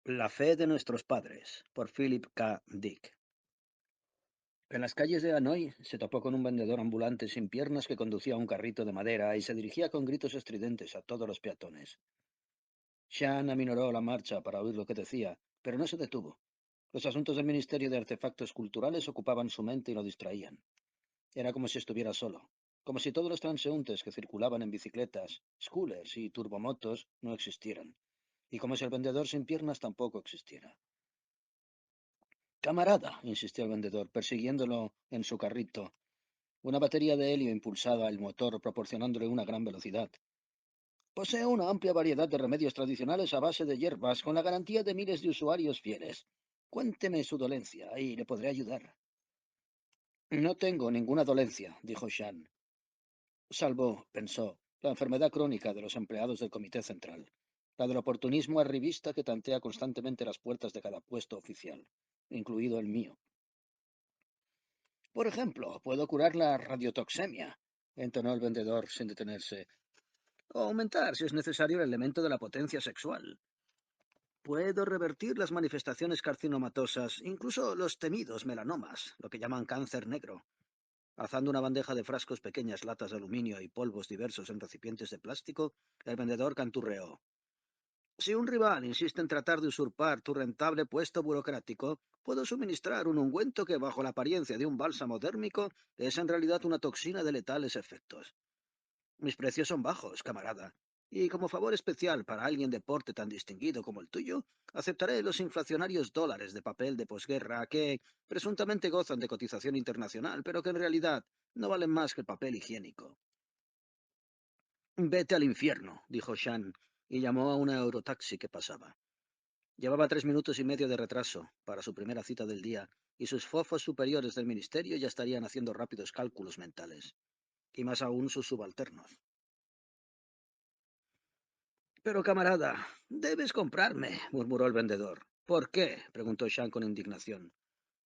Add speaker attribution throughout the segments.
Speaker 1: La fe de nuestros padres, por Philip K. Dick. En las calles de Hanoi se topó con un vendedor ambulante sin piernas que conducía un carrito de madera y se dirigía con gritos estridentes a todos los peatones. Shan aminoró la marcha para oír lo que decía, pero no se detuvo. Los asuntos del Ministerio de Artefactos Culturales ocupaban su mente y lo distraían. Era como si estuviera solo, como si todos los transeúntes que circulaban en bicicletas, scooters y turbomotos no existieran, y como si el vendedor sin piernas tampoco existiera. Camarada, insistió el vendedor, persiguiéndolo en su carrito. Una batería de helio impulsaba el motor, proporcionándole una gran velocidad. Posee una amplia variedad de remedios tradicionales a base de hierbas, con la garantía de miles de usuarios fieles. Cuénteme su dolencia y le podré ayudar. No tengo ninguna dolencia, dijo Shan. Salvo, pensó, la enfermedad crónica de los empleados del Comité Central, la del oportunismo arribista que tantea constantemente las puertas de cada puesto oficial, incluido el mío. Por ejemplo, puedo curar la radiotoxemia, entonó el vendedor sin detenerse, o aumentar, si es necesario, el elemento de la potencia sexual. Puedo revertir las manifestaciones carcinomatosas, incluso los temidos melanomas, lo que llaman cáncer negro. Alzando una bandeja de frascos, pequeñas latas de aluminio y polvos diversos en recipientes de plástico, el vendedor canturreó. Si un rival insiste en tratar de usurpar tu rentable puesto burocrático, puedo suministrar un ungüento que, bajo la apariencia de un bálsamo dérmico, es en realidad una toxina de letales efectos. Mis precios son bajos, camarada, y como favor especial para alguien de porte tan distinguido como el tuyo, aceptaré los inflacionarios dólares de papel de posguerra que presuntamente gozan de cotización internacional, pero que en realidad no valen más que el papel higiénico. Vete al infierno, dijo Shan, y llamó a una eurotaxi que pasaba. Llevaba 3 minutos y medio de retraso para su primera cita del día, y sus fofos superiores del ministerio ya estarían haciendo rápidos cálculos mentales, y más aún sus subalternos. Pero, camarada, debes comprarme, murmuró el vendedor. ¿Por qué? Preguntó Shan con indignación.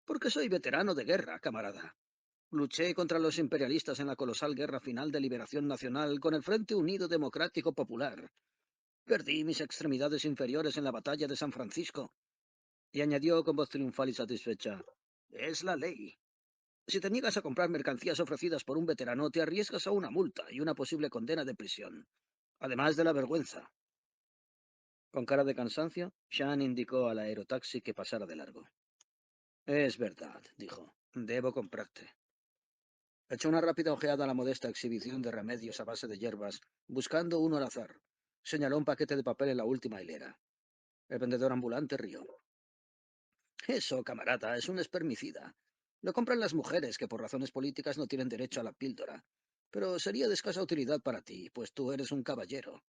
Speaker 1: Porque soy veterano de guerra, camarada. Luché contra los imperialistas en la colosal guerra final de liberación nacional con el Frente Unido Democrático Popular. Perdí mis extremidades inferiores en la batalla de San Francisco. Y añadió con voz triunfal y satisfecha. Es la ley. Si te niegas a comprar mercancías ofrecidas por un veterano, te arriesgas a una multa y una posible condena de prisión, además de la vergüenza. Con cara de cansancio, Shan indicó al aerotaxi que pasara de largo. Es verdad, dijo. Debo comprarte. Echó una rápida ojeada a la modesta exhibición de remedios a base de hierbas, buscando uno al azar. Señaló un paquete de papel en la última hilera. El vendedor ambulante rió. Eso, camarada, es un espermicida. Lo compran las mujeres que por razones políticas no tienen derecho a la píldora. Pero sería de escasa utilidad para ti, pues tú eres un caballero.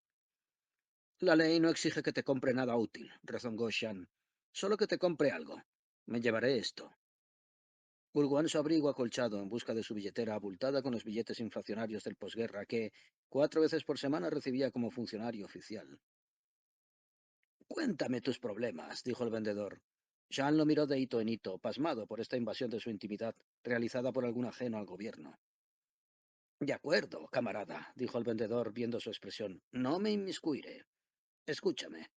Speaker 1: La ley no exige que te compre nada útil, rezongó Shan. Solo que te compre algo. Me llevaré esto. Hurgó en su abrigo acolchado en busca de su billetera abultada con los billetes inflacionarios del posguerra que 4 veces por semana recibía como funcionario oficial. Cuéntame tus problemas, dijo el vendedor. Jean lo miró de hito en hito, pasmado por esta invasión de su intimidad, realizada por algún ajeno al gobierno. De acuerdo, camarada, dijo el vendedor, viendo su expresión. No me inmiscuiré. Escúchame.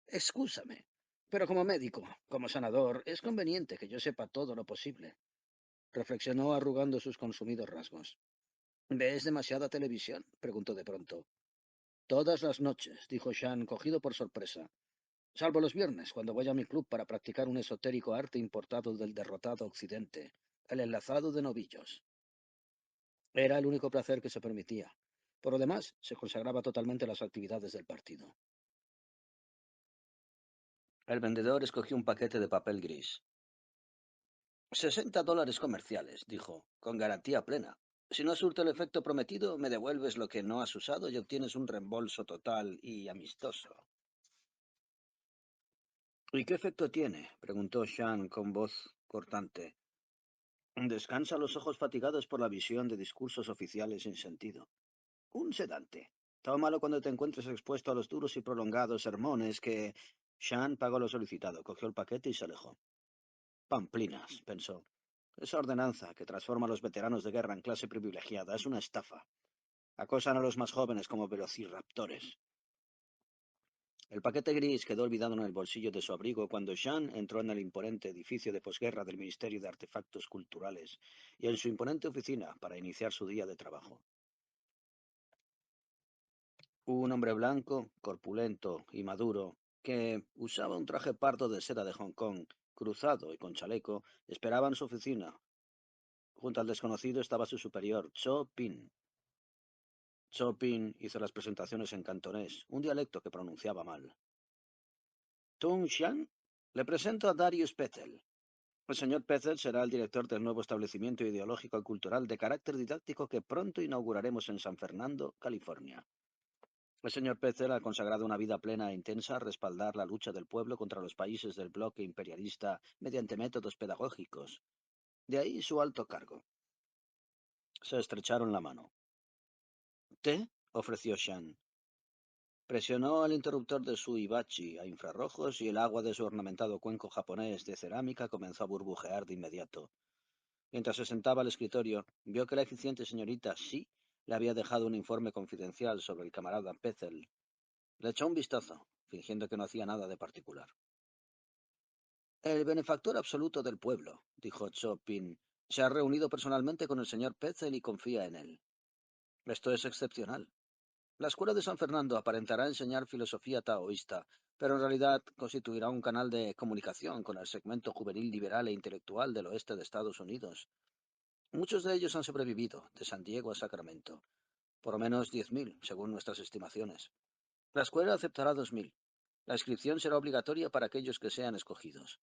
Speaker 1: Excúsame. Pero como médico, como sanador, es conveniente que yo sepa todo lo posible. Reflexionó arrugando sus consumidos rasgos. ¿Ves demasiada televisión? Preguntó de pronto. Todas las noches, dijo Shan, cogido por sorpresa. Salvo los viernes, cuando voy a mi club para practicar un esotérico arte importado del derrotado Occidente, el enlazado de novillos. Era el único placer que se permitía. Por lo demás, se consagraba totalmente a las actividades del partido. El vendedor escogió un paquete de papel gris. $60 comerciales, dijo, con garantía plena. Si no surte el efecto prometido, me devuelves lo que no has usado y obtienes un reembolso total y amistoso. ¿Y qué efecto tiene? Preguntó Shan con voz cortante. Descansa los ojos fatigados por la visión de discursos oficiales sin sentido. Un sedante. Tómalo cuando te encuentres expuesto a los duros y prolongados sermones que... Shan pagó lo solicitado, cogió el paquete y se alejó. Pamplinas, pensó. Esa ordenanza que transforma a los veteranos de guerra en clase privilegiada es una estafa. Acosan a los más jóvenes como velociraptores. El paquete gris quedó olvidado en el bolsillo de su abrigo cuando Jean entró en el imponente edificio de posguerra del Ministerio de Artefactos Culturales y en su imponente oficina para iniciar su día de trabajo. Un hombre blanco, corpulento y maduro, que usaba un traje pardo de seda de Hong Kong, cruzado y con chaleco, esperaba en su oficina. Junto al desconocido estaba su superior, Cho Pin. Cho Pin hizo las presentaciones en cantonés, un dialecto que pronunciaba mal. Tung Shan, le presento a Darius Petel. El señor Petel será el director del nuevo establecimiento ideológico y cultural de carácter didáctico que pronto inauguraremos en San Fernando, California. El señor Petel ha consagrado una vida plena e intensa a respaldar la lucha del pueblo contra los países del bloque imperialista mediante métodos pedagógicos. De ahí su alto cargo. Se estrecharon la mano. ¿Té? Ofreció Shan. Presionó el interruptor de su hibachi a infrarrojos y el agua de su ornamentado cuenco japonés de cerámica comenzó a burbujear de inmediato. Mientras se sentaba al escritorio, vio que la eficiente señorita Shi le había dejado un informe confidencial sobre el camarada Petzl. Le echó un vistazo, fingiendo que no hacía nada de particular. El benefactor absoluto del pueblo, dijo Chopin, se ha reunido personalmente con el señor Petzl y confía en él. Esto es excepcional. La escuela de San Fernando aparentará enseñar filosofía taoísta, pero en realidad constituirá un canal de comunicación con el segmento juvenil liberal e intelectual del oeste de Estados Unidos. Muchos de ellos han sobrevivido, de San Diego a Sacramento. Por lo menos 10.000, según nuestras estimaciones. La escuela aceptará 2.000. La inscripción será obligatoria para aquellos que sean escogidos.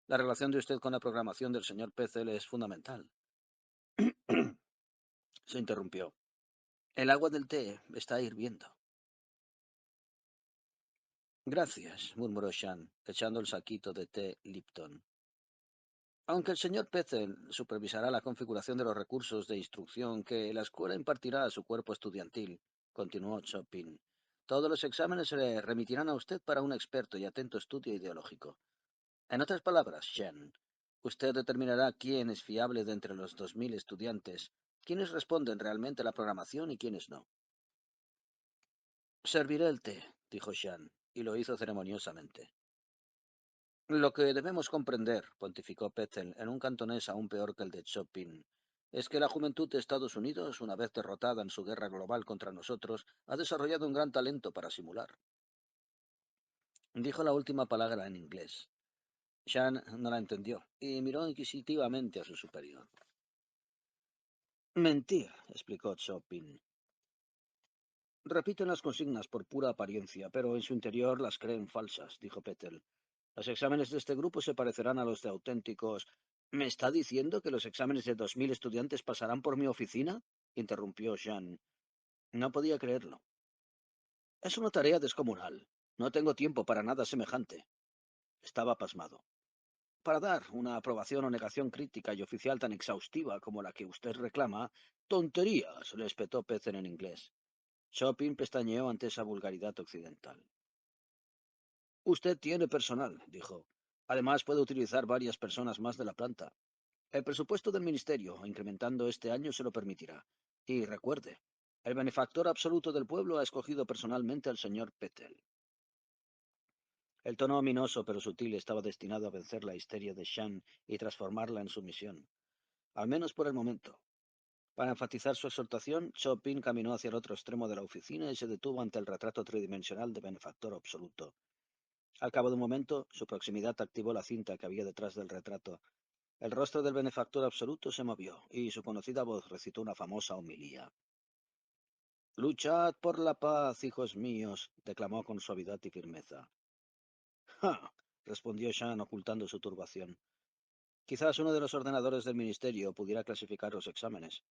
Speaker 1: La relación de usted con la programación del señor Petzl es fundamental. Se interrumpió. El agua del té está hirviendo. Gracias, murmuró Shan, echando el saquito de té Lipton. Aunque el señor Petzl supervisará la configuración de los recursos de instrucción que la escuela impartirá a su cuerpo estudiantil, continuó Chopin, todos los exámenes se le remitirán a usted para un experto y atento estudio ideológico. En otras palabras, Shan, usted determinará quién es fiable de entre los 2.000 estudiantes, quiénes responden realmente a la programación y quiénes no. Serviré el té, dijo Shan, y lo hizo ceremoniosamente. Lo que debemos comprender, pontificó Petzl en un cantonés aún peor que el de Chopin, es que la juventud de Estados Unidos, una vez derrotada en su guerra global contra nosotros, ha desarrollado un gran talento para simular. Dijo la última palabra en inglés. Shan no la entendió y miró inquisitivamente a su superior. Mentir, explicó Chopin. Repiten las consignas por pura apariencia, pero en su interior las creen falsas, dijo Petzl. Los exámenes de este grupo se parecerán a los de auténticos. ¿Me está diciendo que los exámenes de 2.000 estudiantes pasarán por mi oficina? Interrumpió Jean. No podía creerlo. Es una tarea descomunal. No tengo tiempo para nada semejante. Estaba pasmado. Para dar una aprobación o negación crítica y oficial tan exhaustiva como la que usted reclama, tonterías, le espetó Petzl en inglés. Chopin pestañeó ante esa vulgaridad occidental. Usted tiene personal, dijo. Además puede utilizar varias personas más de la planta. El presupuesto del ministerio, incrementando este año, se lo permitirá. Y recuerde, el benefactor absoluto del pueblo ha escogido personalmente al señor Petel. El tono ominoso pero sutil estaba destinado a vencer la histeria de Shan y transformarla en sumisión, al menos por el momento. Para enfatizar su exhortación, Chopin caminó hacia el otro extremo de la oficina y se detuvo ante el retrato tridimensional de benefactor absoluto. Al cabo de un momento, su proximidad activó la cinta que había detrás del retrato. El rostro del benefactor absoluto se movió, y su conocida voz recitó una famosa homilía. «Luchad por la paz, hijos míos», declamó con suavidad y firmeza. «Ja», respondió Shan ocultando su turbación. Quizás uno de los ordenadores del ministerio pudiera clasificar los exámenes.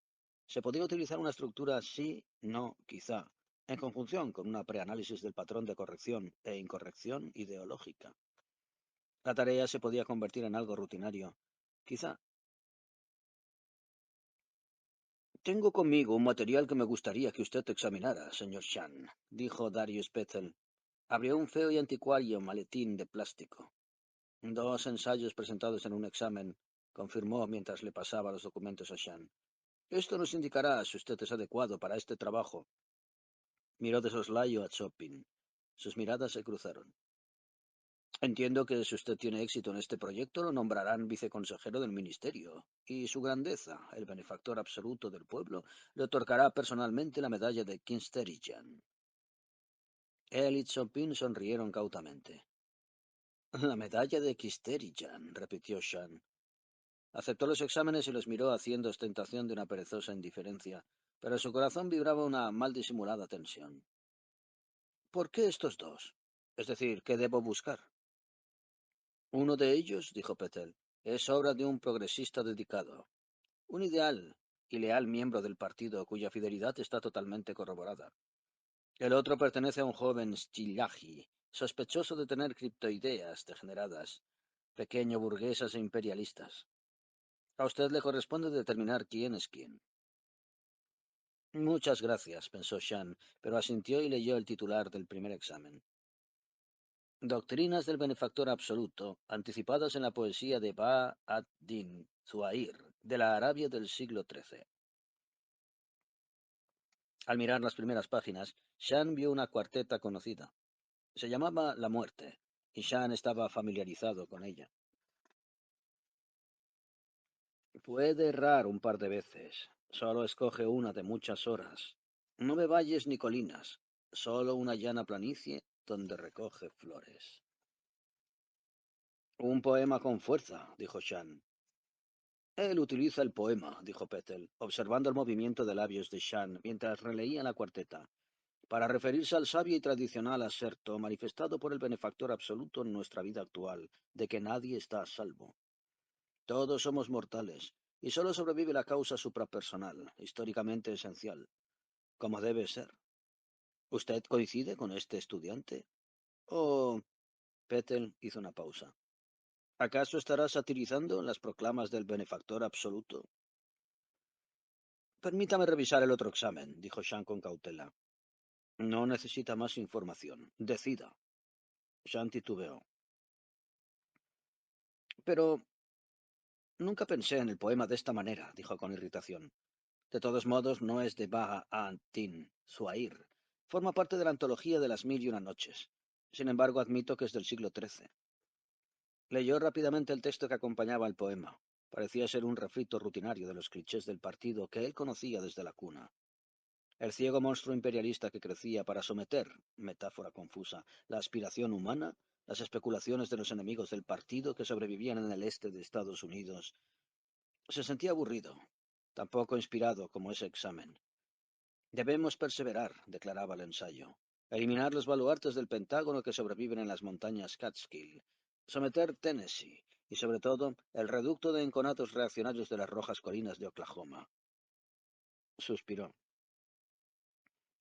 Speaker 1: Se podía utilizar una estructura sí, no, quizá, en conjunción con una preanálisis del patrón de corrección e incorrección ideológica. La tarea se podía convertir en algo rutinario. Quizá. Tengo conmigo un material que me gustaría que usted examinara, señor Shan, dijo Darius Petzl. Abrió un feo y anticuario maletín de plástico. Dos ensayos presentados en un examen, confirmó mientras le pasaba los documentos a Shan. Esto nos indicará si usted es adecuado para este trabajo. Miró de soslayo a Chopin. Sus miradas se cruzaron. Entiendo que si usted tiene éxito en este proyecto, lo nombrarán viceconsejero del ministerio, y su grandeza, el benefactor absoluto del pueblo, le otorgará personalmente la medalla de Kinsterijaan. Él y Chopin sonrieron cautamente. La medalla de Kinsterijaan, repitió Shan. Aceptó los exámenes y los miró haciendo ostentación de una perezosa indiferencia, pero en su corazón vibraba una mal disimulada tensión. ¿Por qué estos dos? Es decir, ¿qué debo buscar? Uno de ellos, dijo Petel, es obra de un progresista dedicado, un ideal y leal miembro del partido cuya fidelidad está totalmente corroborada. El otro pertenece a un joven Stillaji, sospechoso de tener criptoideas degeneradas, pequeño burguesas e imperialistas. A usted le corresponde determinar quién es quién. Muchas gracias, pensó Shan, pero asintió y leyó el titular del primer examen. Doctrinas del benefactor absoluto, anticipadas en la poesía de Ba ad-Din Zuhair, de la Arabia del siglo XIII. Al mirar las primeras páginas, Shan vio una cuarteta conocida. Se llamaba La Muerte, y Shan estaba familiarizado con ella. Puede errar un par de veces, solo escoge una de muchas horas. No ve valles ni colinas, solo una llana planicie donde recoge flores. Un poema con fuerza, dijo Shan. Él utiliza el poema, dijo Petel, observando el movimiento de labios de Shan mientras releía la cuarteta, para referirse al sabio y tradicional aserto manifestado por el benefactor absoluto en nuestra vida actual, de que nadie está a salvo. Todos somos mortales, y solo sobrevive la causa suprapersonal, históricamente esencial, como debe ser. ¿Usted coincide con este estudiante? Oh, Petel hizo una pausa. ¿Acaso estará satirizando las proclamas del benefactor absoluto? Permítame revisar el otro examen, dijo Shan con cautela. No necesita más información. Decida. Shan titubeó. Pero nunca pensé en el poema de esta manera, dijo con irritación. De todos modos, no es de Baha An-Tin, Suair. Forma parte de la antología de las Mil y una Noches. Sin embargo, admito que es del siglo XIII. Leyó rápidamente el texto que acompañaba al poema. Parecía ser un refrito rutinario de los clichés del partido que él conocía desde la cuna. El ciego monstruo imperialista que crecía para someter, metáfora confusa, la aspiración humana, las especulaciones de los enemigos del partido que sobrevivían en el este de Estados Unidos. Se sentía aburrido, tampoco inspirado como ese examen. Debemos perseverar, declaraba el ensayo. Eliminar los baluartes del Pentágono que sobreviven en las montañas Catskill. Someter Tennessee y, sobre todo, el reducto de enconados reaccionarios de las rojas colinas de Oklahoma. Suspiró.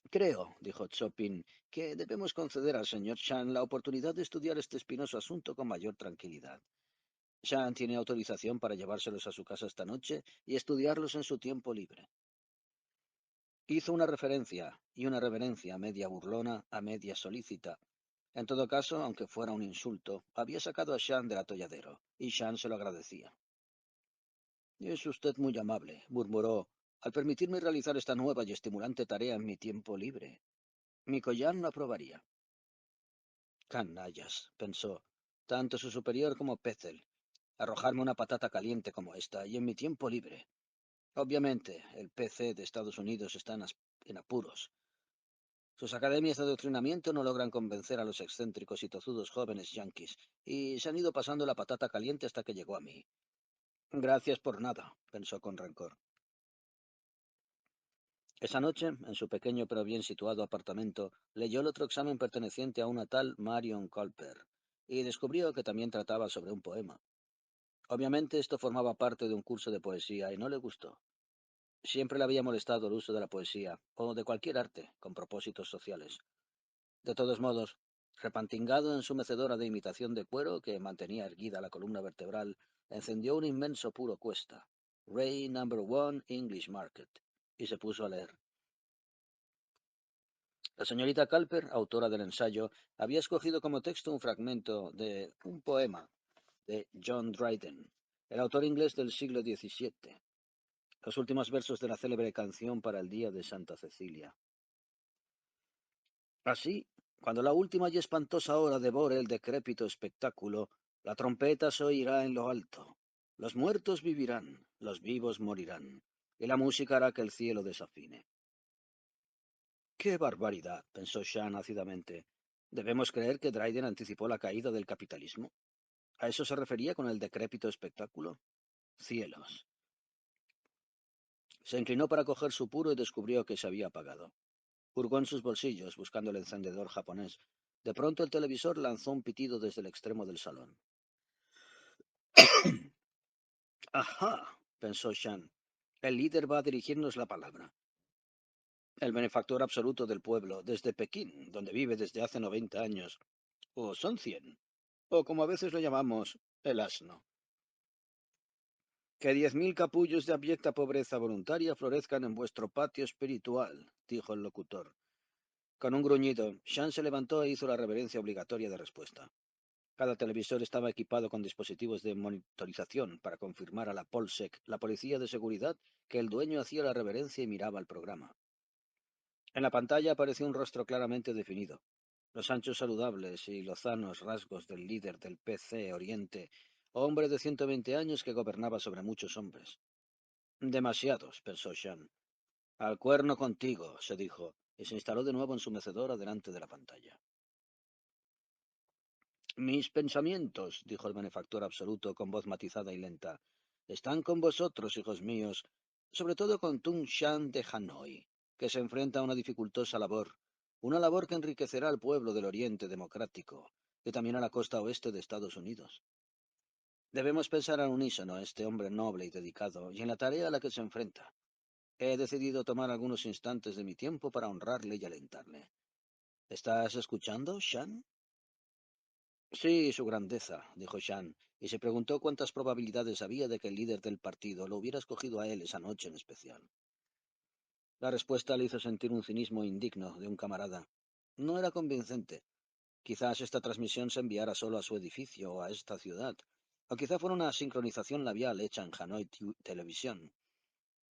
Speaker 1: Creo, dijo Chopin, que debemos conceder al señor Shan la oportunidad de estudiar este espinoso asunto con mayor tranquilidad. Shan tiene autorización para llevárselos a su casa esta noche y estudiarlos en su tiempo libre. Hizo una referencia y una reverencia media burlona a media solícita. En todo caso, aunque fuera un insulto, había sacado a Shan del atolladero, y Shan se lo agradecía. Es usted muy amable, murmuró, al permitirme realizar esta nueva y estimulante tarea en mi tiempo libre. Mi collar no aprobaría. Canallas, pensó, tanto su superior como Petzl, arrojarme una patata caliente como esta, y en mi tiempo libre. Obviamente, el PC de Estados Unidos está en apuros. Sus academias de adoctrinamiento no logran convencer a los excéntricos y tozudos jóvenes yanquis, y se han ido pasando la patata caliente hasta que llegó a mí. Gracias por nada, pensó con rencor. Esa noche, en su pequeño pero bien situado apartamento, leyó el otro examen perteneciente a una tal Marion Culper, y descubrió que también trataba sobre un poema. Obviamente esto formaba parte de un curso de poesía y no le gustó. Siempre le había molestado el uso de la poesía, o de cualquier arte, con propósitos sociales. De todos modos, repantingado en su mecedora de imitación de cuero que mantenía erguida la columna vertebral, encendió un inmenso puro cuesta, Ray Number One English Market, y se puso a leer. La señorita Calper, autora del ensayo, había escogido como texto un fragmento de un poema de John Dryden, el autor inglés del siglo XVII, los últimos versos de la célebre canción para el Día de Santa Cecilia. Así, Cuando la última y espantosa hora devore el decrépito espectáculo, la trompeta se oirá en lo alto. Los muertos vivirán, los vivos morirán, y la música hará que el cielo desafine. ¡Qué barbaridad! Pensó Shan ácidamente. ¿Debemos creer que Dryden anticipó la caída del capitalismo? ¿A eso se refería con el decrépito espectáculo? Cielos. Se inclinó para coger su puro y descubrió que se había apagado. Hurgó en sus bolsillos buscando el encendedor japonés. De pronto el televisor lanzó un pitido desde el extremo del salón. ¡Ajá! Pensó Shan. El líder va a dirigirnos la palabra. El benefactor absoluto del pueblo, desde Pekín, donde vive desde hace 90 años. O son 100. O como a veces lo llamamos, el asno. Que 10.000 capullos de abyecta pobreza voluntaria florezcan en vuestro patio espiritual, dijo el locutor. Con un gruñido, Shan se levantó e hizo la reverencia obligatoria de respuesta. Cada televisor estaba equipado con dispositivos de monitorización para confirmar a la Polsec, la policía de seguridad, que el dueño hacía la reverencia y miraba el programa. En la pantalla apareció un rostro claramente definido. Los anchos saludables y lozanos rasgos del líder del PC Oriente, hombre de 120 años que gobernaba sobre muchos hombres. Demasiados, pensó Shan. Al cuerno contigo, se dijo, y se instaló de nuevo en su mecedora delante de la pantalla. Mis pensamientos, dijo el benefactor absoluto con voz matizada y lenta, están con vosotros, hijos míos, sobre todo con Tung Shan de Hanoi, que se enfrenta a una dificultosa labor, una labor que enriquecerá al pueblo del Oriente Democrático y también a la costa oeste de Estados Unidos. Debemos pensar al unísono en este hombre noble y dedicado y en la tarea a la que se enfrenta. He decidido tomar algunos instantes de mi tiempo para honrarle y alentarle. ¿Estás escuchando, Shan? Sí, su grandeza, dijo Shan, y se preguntó cuántas probabilidades había de que el líder del partido lo hubiera escogido a él esa noche en especial. La respuesta le hizo sentir un cinismo indigno de un camarada. No era convincente. Quizás esta transmisión se enviara solo a su edificio o a esta ciudad, o quizá fuera una sincronización labial hecha en Hanoi Televisión.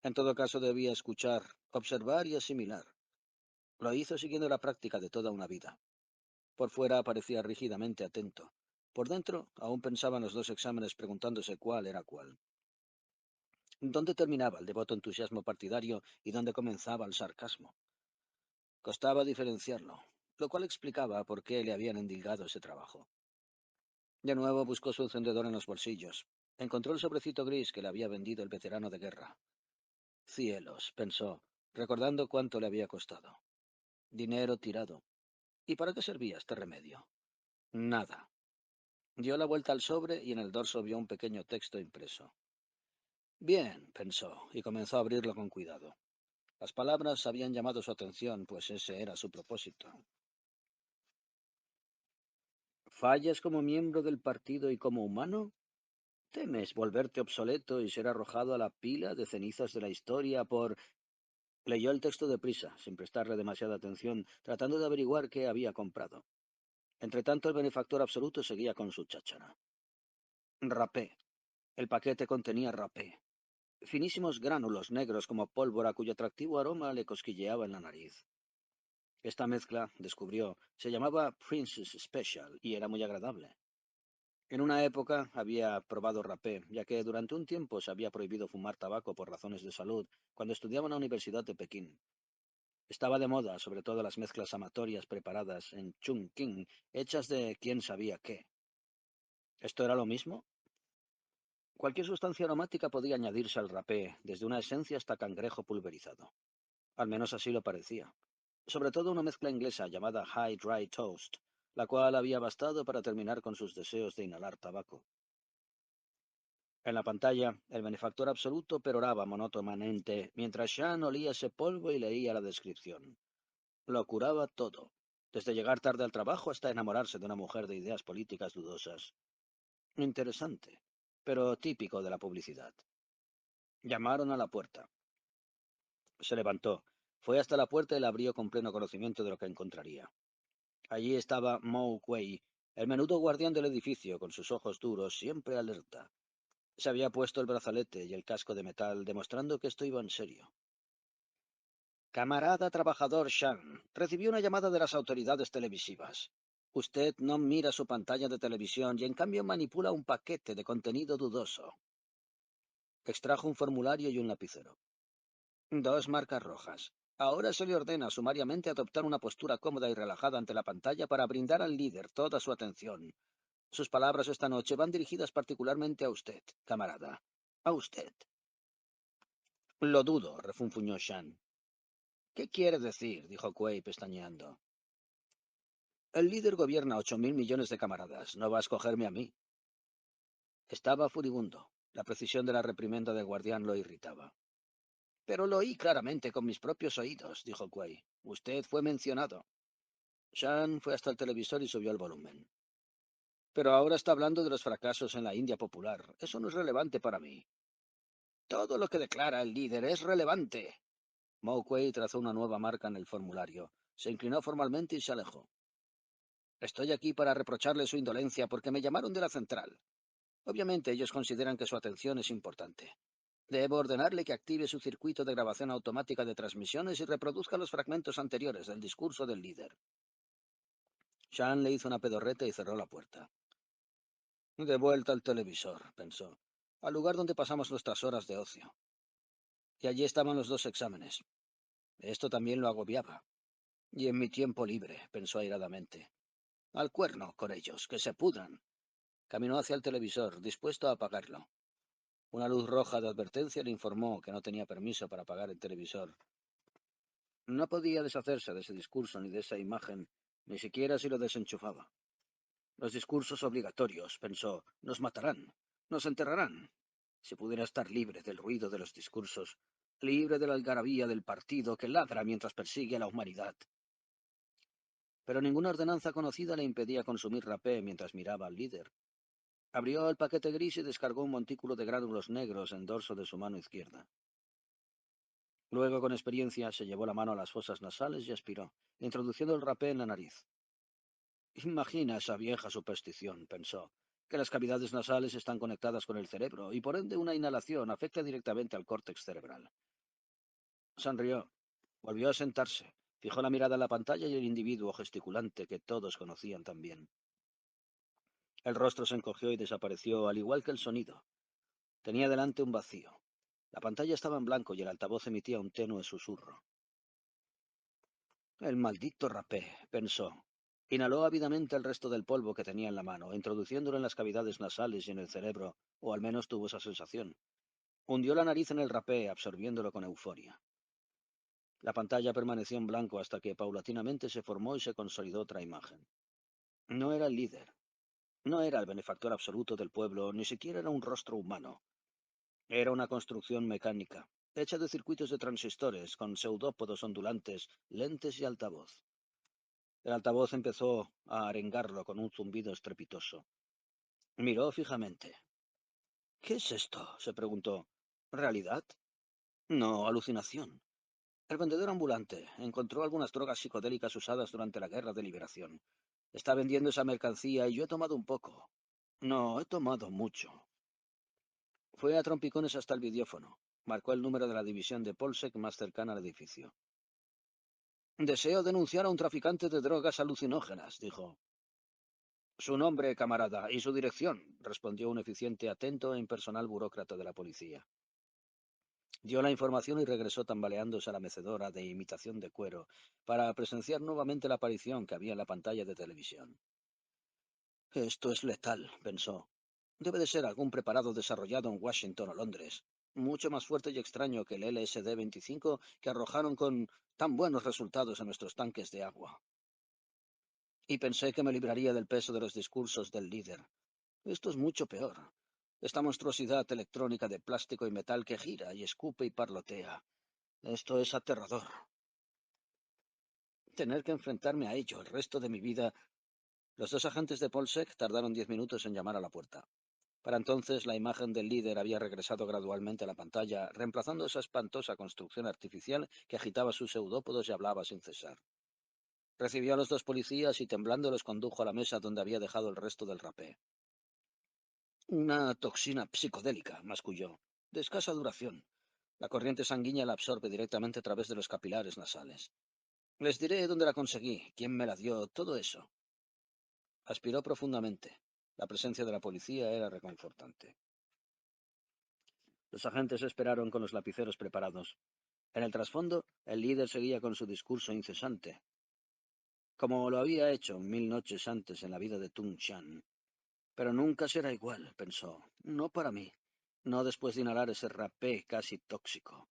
Speaker 1: En todo caso debía escuchar, observar y asimilar. Lo hizo siguiendo la práctica de toda una vida. Por fuera parecía rígidamente atento. Por dentro aún pensaba en los dos exámenes preguntándose cuál era cuál. ¿Dónde terminaba el devoto entusiasmo partidario y dónde comenzaba el sarcasmo? Costaba diferenciarlo, lo cual explicaba por qué le habían endilgado ese trabajo. De nuevo buscó su encendedor en los bolsillos. Encontró el sobrecito gris que le había vendido el veterano de guerra. Cielos, pensó, recordando cuánto le había costado. Dinero tirado. ¿Y para qué servía este remedio? Nada. Dio la vuelta al sobre y en el dorso vio un pequeño texto impreso. Bien, pensó, y comenzó a abrirlo con cuidado. Las palabras habían llamado su atención, pues ese era su propósito. ¿Fallas como miembro del partido y como humano? ¿Temes volverte obsoleto y ser arrojado a la pila de cenizas de la historia por... Leyó el texto deprisa, sin prestarle demasiada atención, tratando de averiguar qué había comprado. Entretanto, el benefactor absoluto seguía con su cháchara. Rapé. El paquete contenía rapé. Finísimos gránulos negros como pólvora cuyo atractivo aroma le cosquilleaba en la nariz. Esta mezcla, descubrió, se llamaba Princess Special y era muy agradable. En una época había probado rapé, ya que durante un tiempo se había prohibido fumar tabaco por razones de salud cuando estudiaba en la Universidad de Pekín. Estaba de moda, sobre todo las mezclas amatorias preparadas en Chungking, hechas de quién sabía qué. ¿Esto era lo mismo? Cualquier sustancia aromática podía añadirse al rapé, desde una esencia hasta cangrejo pulverizado. Al menos así lo parecía. Sobre todo una mezcla inglesa llamada High Dry Toast, la cual había bastado para terminar con sus deseos de inhalar tabaco. En la pantalla, el benefactor absoluto peroraba monótonamente mientras Shan olía ese polvo y leía la descripción. Lo curaba todo, desde llegar tarde al trabajo hasta enamorarse de una mujer de ideas políticas dudosas. Interesante, pero típico de la publicidad. Llamaron a la puerta. Se levantó, fue hasta la puerta y la abrió con pleno conocimiento de lo que encontraría. Allí estaba Mo Wei, el menudo guardián del edificio, con sus ojos duros, siempre alerta. Se había puesto el brazalete y el casco de metal, demostrando que esto iba en serio. Camarada trabajador Shan, recibió una llamada de las autoridades televisivas. Usted no mira su pantalla de televisión y en cambio manipula un paquete de contenido dudoso. Extrajo un formulario y un lapicero. Dos marcas rojas. Ahora se le ordena sumariamente adoptar una postura cómoda y relajada ante la pantalla para brindar al líder toda su atención. Sus palabras esta noche van dirigidas particularmente a usted, camarada. A usted. Lo dudo, refunfuñó Shan. ¿Qué quiere decir? Dijo Kuei pestañeando. El líder gobierna 8.000 millones de camaradas. No va a escogerme a mí. Estaba furibundo. La precisión de la reprimenda del guardián lo irritaba. Pero lo oí claramente con mis propios oídos, dijo Kuei. Usted fue mencionado. Shan fue hasta el televisor y subió el volumen. Pero ahora está hablando de los fracasos en la India popular. Eso no es relevante para mí. Todo lo que declara el líder es relevante. Mowquay trazó una nueva marca en el formulario. Se inclinó formalmente y se alejó. Estoy aquí para reprocharle su indolencia porque me llamaron de la central. Obviamente ellos consideran que su atención es importante. Debo ordenarle que active su circuito de grabación automática de transmisiones y reproduzca los fragmentos anteriores del discurso del líder. Shan le hizo una pedorreta y cerró la puerta. De vuelta al televisor, pensó, al lugar donde pasamos nuestras horas de ocio. Y allí estaban los dos exámenes. Esto también lo agobiaba. Y en mi tiempo libre, pensó airadamente. Al cuerno con ellos, que se pudran. Caminó hacia el televisor, dispuesto a apagarlo. Una luz roja de advertencia le informó que no tenía permiso para apagar el televisor. No podía deshacerse de ese discurso ni de esa imagen, ni siquiera si lo desenchufaba. Los discursos obligatorios, pensó, nos matarán, nos enterrarán. Si pudiera estar libre del ruido de los discursos, libre de la algarabía del partido que ladra mientras persigue a la humanidad. Pero ninguna ordenanza conocida le impedía consumir rapé mientras miraba al líder. Abrió el paquete gris y descargó un montículo de gránulos negros en dorso de su mano izquierda. Luego, con experiencia, se llevó la mano a las fosas nasales y aspiró, introduciendo el rapé en la nariz. Imagina esa vieja superstición, pensó, que las cavidades nasales están conectadas con el cerebro y por ende una inhalación afecta directamente al córtex cerebral. Sonrió, volvió a sentarse, fijó la mirada en la pantalla y el individuo gesticulante que todos conocían también. El rostro se encogió y desapareció, al igual que el sonido. Tenía delante un vacío. La pantalla estaba en blanco y el altavoz emitía un tenue susurro. El maldito rapé, pensó. Inhaló ávidamente el resto del polvo que tenía en la mano, introduciéndolo en las cavidades nasales y en el cerebro, o al menos tuvo esa sensación. Hundió la nariz en el rapé, absorbiéndolo con euforia. La pantalla permaneció en blanco hasta que paulatinamente se formó y se consolidó otra imagen. No era el líder. No era el benefactor absoluto del pueblo, ni siquiera era un rostro humano. Era una construcción mecánica, hecha de circuitos de transistores, con pseudópodos ondulantes, lentes y altavoz. El altavoz empezó a arengarlo con un zumbido estrepitoso. Miró fijamente. ¿Qué es esto? Se preguntó. ¿Realidad? No, alucinación. El vendedor ambulante encontró algunas drogas psicodélicas usadas durante la Guerra de Liberación. Está vendiendo esa mercancía y yo he tomado un poco. No, he tomado mucho. Fue a trompicones hasta el videófono. Marcó el número de la división de Polsek más cercana al edificio. Deseo denunciar a un traficante de drogas alucinógenas, dijo. Su nombre, camarada, y su dirección, respondió un eficiente, atento e impersonal burócrata de la policía. Dio la información y regresó tambaleándose a la mecedora de imitación de cuero para presenciar nuevamente la aparición que había en la pantalla de televisión. Esto es letal, pensó. Debe de ser algún preparado desarrollado en Washington o Londres, mucho más fuerte y extraño que el LSD-25 que arrojaron con tan buenos resultados en nuestros tanques de agua. Y pensé que me libraría del peso de los discursos del líder. Esto es mucho peor. Esta monstruosidad electrónica de plástico y metal que gira y escupe y parlotea. Esto es aterrador. Tener que enfrentarme a ello el resto de mi vida. Los dos agentes de Polsek tardaron 10 minutos en llamar a la puerta. Para entonces la imagen del líder había regresado gradualmente a la pantalla, reemplazando esa espantosa construcción artificial que agitaba sus pseudópodos y hablaba sin cesar. Recibió a los dos policías y temblando los condujo a la mesa donde había dejado el resto del rapé. Una toxina psicodélica, masculló, de escasa duración. La corriente sanguínea la absorbe directamente a través de los capilares nasales. Les diré dónde la conseguí, quién me la dio, todo eso. Aspiró profundamente. La presencia de la policía era reconfortante. Los agentes esperaron con los lapiceros preparados. En el trasfondo, el líder seguía con su discurso incesante, como lo había hecho 1000 noches antes en la vida de Tung Shan. Pero nunca será igual, pensó. No para mí. No después de inhalar ese rapé casi tóxico.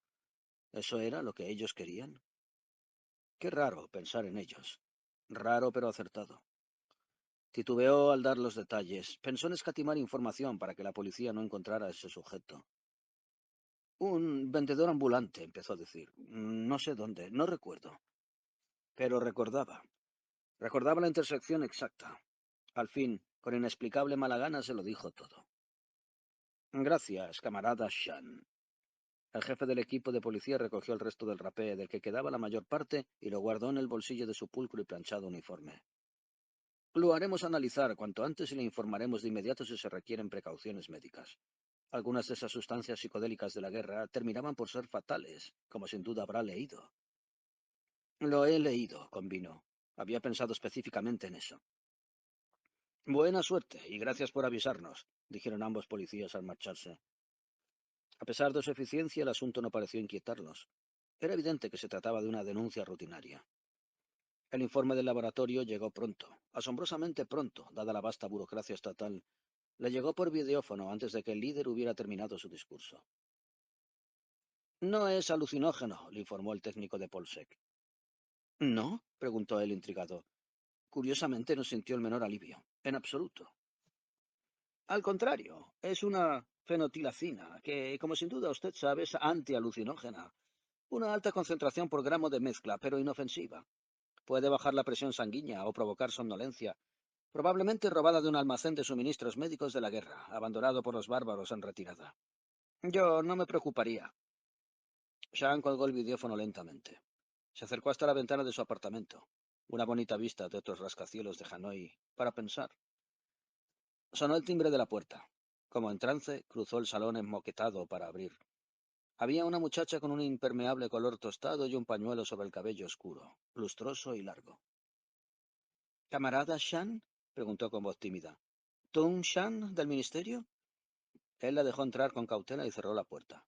Speaker 1: ¿Eso era lo que ellos querían? Qué raro pensar en ellos. Raro pero acertado. Titubeó al dar los detalles. Pensó en escatimar información para que la policía no encontrara a ese sujeto. Un vendedor ambulante, empezó a decir. No sé dónde, no recuerdo. Pero recordaba. Recordaba la intersección exacta. Al fin, con inexplicable mala gana, se lo dijo todo. Gracias, camarada Shan. El jefe del equipo de policía recogió el resto del rapé, del que quedaba la mayor parte, y lo guardó en el bolsillo de su pulcro y planchado uniforme. Lo haremos analizar cuanto antes y le informaremos de inmediato si se requieren precauciones médicas. Algunas de esas sustancias psicodélicas de la guerra terminaban por ser fatales, como sin duda habrá leído. Lo he leído, convino. Había pensado específicamente en eso. Buena suerte y gracias por avisarnos, dijeron ambos policías al marcharse. A pesar de su eficiencia, el asunto no pareció inquietarlos. Era evidente que se trataba de una denuncia rutinaria. El informe del laboratorio llegó pronto, asombrosamente pronto, dada la vasta burocracia estatal. Le llegó por videófono antes de que el líder hubiera terminado su discurso. No es alucinógeno, le informó el técnico de Polsek. ¿No? Preguntó él intrigado. Curiosamente no sintió el menor alivio. En absoluto. Al contrario, es una fenotilacina, que, como sin duda usted sabe, es antialucinógena. Una alta concentración por gramo de mezcla, pero inofensiva. Puede bajar la presión sanguínea o provocar somnolencia, probablemente robada de un almacén de suministros médicos de la guerra, abandonado por los bárbaros en retirada. Yo no me preocuparía. Sean colgó el videófono lentamente. Se acercó hasta la ventana de su apartamento, una bonita vista de otros rascacielos de Hanoi, para pensar. Sonó el timbre de la puerta. Como en trance, cruzó el salón enmoquetado para abrir. Había una muchacha con un impermeable color tostado y un pañuelo sobre el cabello oscuro, lustroso y largo. ¿Camarada Shan? Preguntó con voz tímida. ¿Tung Shan, del ministerio? Él la dejó entrar con cautela y cerró la puerta.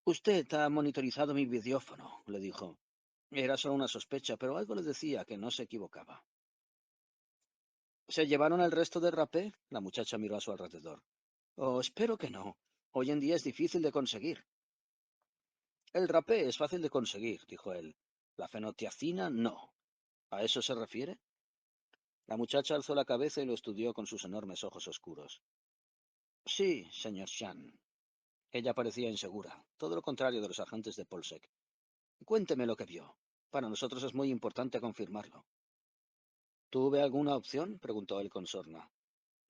Speaker 1: Usted ha monitorizado mi videófono, le dijo. Era solo una sospecha, pero algo le decía que no se equivocaba. ¿Se llevaron el resto del rapé? La muchacha miró a su alrededor. Oh, espero que no. Hoy en día es difícil de conseguir. El rapé es fácil de conseguir, dijo él. La fenotiacina no. ¿A eso se refiere? La muchacha alzó la cabeza y lo estudió con sus enormes ojos oscuros. Sí, señor Shan. Ella parecía insegura, todo lo contrario de los agentes de Polsek. Cuénteme lo que vio. Para nosotros es muy importante confirmarlo. ¿Tuve alguna opción? Preguntó él con sorna.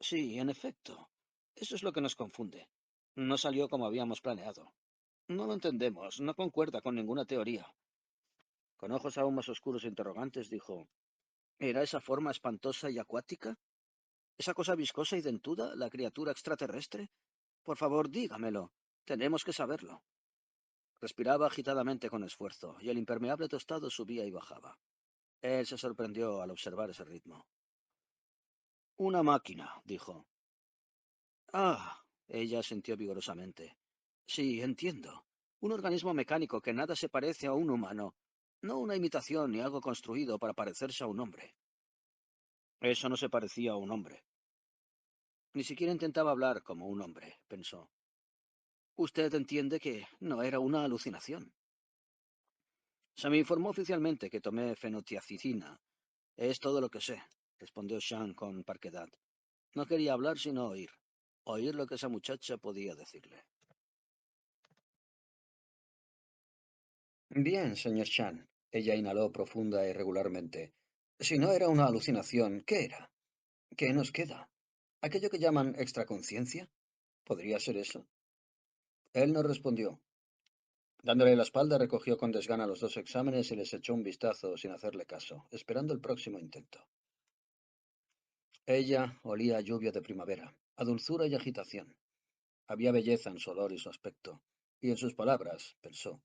Speaker 1: Sí, en efecto. Eso es lo que nos confunde. No salió como habíamos planeado. No lo entendemos, no concuerda con ninguna teoría. Con ojos aún más oscuros e interrogantes, dijo, ¿era esa forma espantosa y acuática? ¿Esa cosa viscosa y dentuda, la criatura extraterrestre? Por favor, dígamelo. Tenemos que saberlo. Respiraba agitadamente con esfuerzo, y el impermeable tostado subía y bajaba. Él se sorprendió al observar ese ritmo. Una máquina, dijo. Ah, ella asintió vigorosamente. Sí, entiendo. Un organismo mecánico que nada se parece a un humano. No una imitación ni algo construido para parecerse a un hombre. Eso no se parecía a un hombre. Ni siquiera intentaba hablar como un hombre, pensó. Usted entiende que no era una alucinación. Se me informó oficialmente que tomé fenotiazicina. Es todo lo que sé, respondió Sean con parquedad. No quería hablar sino oír. Oír lo que esa muchacha podía decirle. Bien, señor Chan. Ella inhaló profunda y regularmente. Si no era una alucinación, ¿qué era? ¿Qué nos queda? ¿Aquello que llaman extraconciencia? ¿Podría ser eso? Él no respondió. Dándole la espalda, recogió con desgana los dos exámenes y les echó un vistazo sin hacerle caso, esperando el próximo intento. Ella olía a lluvia de primavera, a dulzura y agitación. Había belleza en su olor y su aspecto. Y en sus palabras, pensó,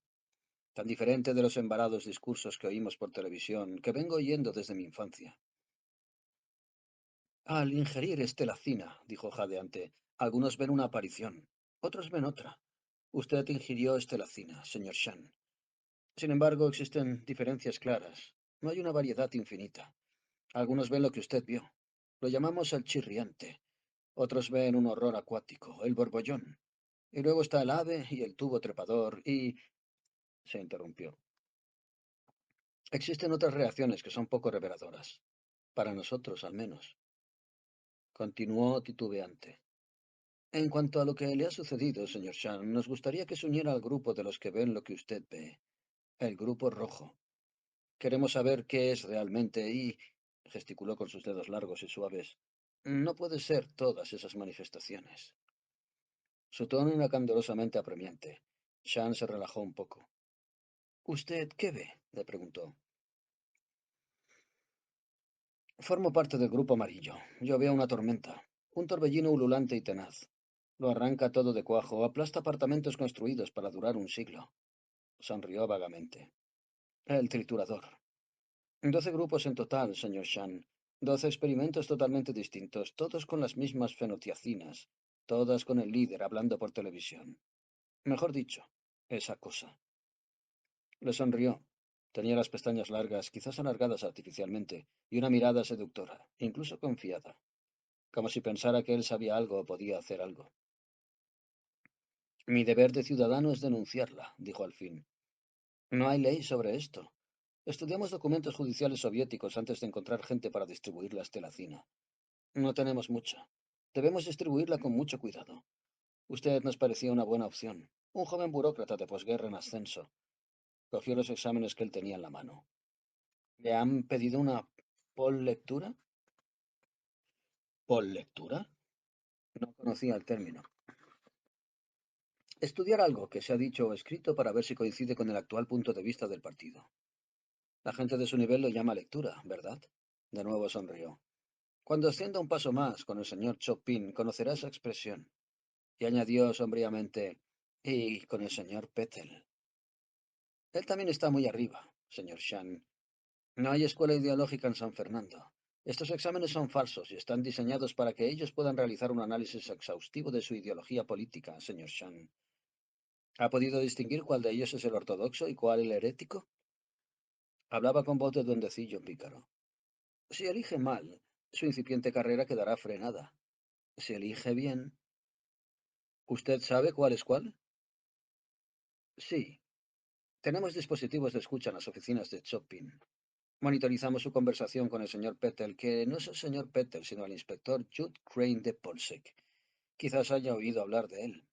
Speaker 1: tan diferente de los embarados discursos que oímos por televisión, que vengo oyendo desde mi infancia. Al ingerir estelacina, dijo jadeante, algunos ven una aparición, otros ven otra. Usted ingirió estelacina, señor Shan. Sin embargo, existen diferencias claras. No hay una variedad infinita. Algunos ven lo que usted vio. Lo llamamos el chirriante. Otros ven un horror acuático, el borbollón. Y luego está el ave y el tubo trepador y... Se interrumpió. Existen otras reacciones que son poco reveladoras. Para nosotros, al menos. Continuó titubeante. En cuanto a lo que le ha sucedido, señor Shan, nos gustaría que se uniera al grupo de los que ven lo que usted ve. El grupo rojo. Queremos saber qué es realmente y... gesticuló con sus dedos largos y suaves. No puede ser todas esas manifestaciones. Su tono era candorosamente apremiante. Shan se relajó un poco. ¿Usted qué ve? Le preguntó. Formo parte del grupo amarillo. Yo veo una tormenta, un torbellino ululante y tenaz. Lo arranca todo de cuajo, aplasta apartamentos construidos para durar un siglo. Sonrió vagamente. El triturador. 12 grupos en total, señor Shan. 12 experimentos totalmente distintos, todos con las mismas fenotiacinas, todas con el líder hablando por televisión. Mejor dicho, esa cosa. Le sonrió. Tenía las pestañas largas, quizás alargadas artificialmente, y una mirada seductora, incluso confiada, como si pensara que él sabía algo o podía hacer algo. Mi deber de ciudadano es denunciarla, dijo al fin. No hay ley sobre esto. Estudiamos documentos judiciales soviéticos antes de encontrar gente para distribuir la estelacina. No tenemos mucha. Debemos distribuirla con mucho cuidado. Usted nos parecía una buena opción. Un joven burócrata de posguerra en ascenso. Cogió los exámenes que él tenía en la mano. ¿Le han pedido una Paul lectura? ¿Paul lectura? No conocía el término. Estudiar algo que se ha dicho o escrito para ver si coincide con el actual punto de vista del partido. La gente de su nivel lo llama lectura, ¿verdad? De nuevo sonrió. Cuando ascienda un paso más con el señor Chopin, conocerá esa expresión. Y añadió sombríamente, y con el señor Pettel. Él también está muy arriba, señor Shan. No hay escuela ideológica en San Fernando. Estos exámenes son falsos y están diseñados para que ellos puedan realizar un análisis exhaustivo de su ideología política, señor Shan. ¿Ha podido distinguir cuál de ellos es el ortodoxo y cuál el herético? Hablaba con voz de duendecillo pícaro. Si elige mal, su incipiente carrera quedará frenada. Si elige bien... ¿Usted sabe cuál es cuál? Sí. Tenemos dispositivos de escucha en las oficinas de Chopin. Monitorizamos su conversación con el señor Pettel, que no es el señor Pettel, sino el inspector Jude Crane de Polsek. Quizás haya oído hablar de él.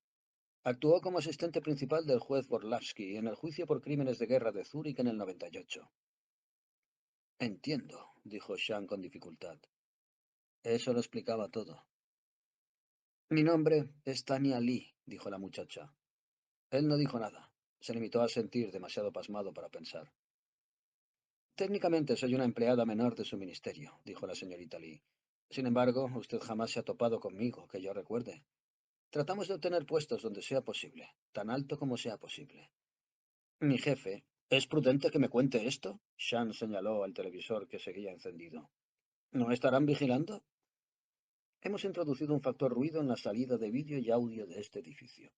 Speaker 1: Actuó como asistente principal del juez Borlavsky en el juicio por crímenes de guerra de Zúrich en el 98. Entiendo, dijo Sean con dificultad. Eso lo explicaba todo. Mi nombre es Tania Lee, dijo la muchacha. Él no dijo nada. Se limitó a sentir demasiado pasmado para pensar. Técnicamente soy una empleada menor de su ministerio, dijo la señorita Lee. Sin embargo, usted jamás se ha topado conmigo, que yo recuerde. Tratamos de obtener puestos donde sea posible, tan alto como sea posible. Mi jefe. ¿Es prudente que me cuente esto? Shan señaló al televisor que seguía encendido. ¿No estarán vigilando? Hemos introducido un factor ruido en la salida de vídeo y audio de este edificio.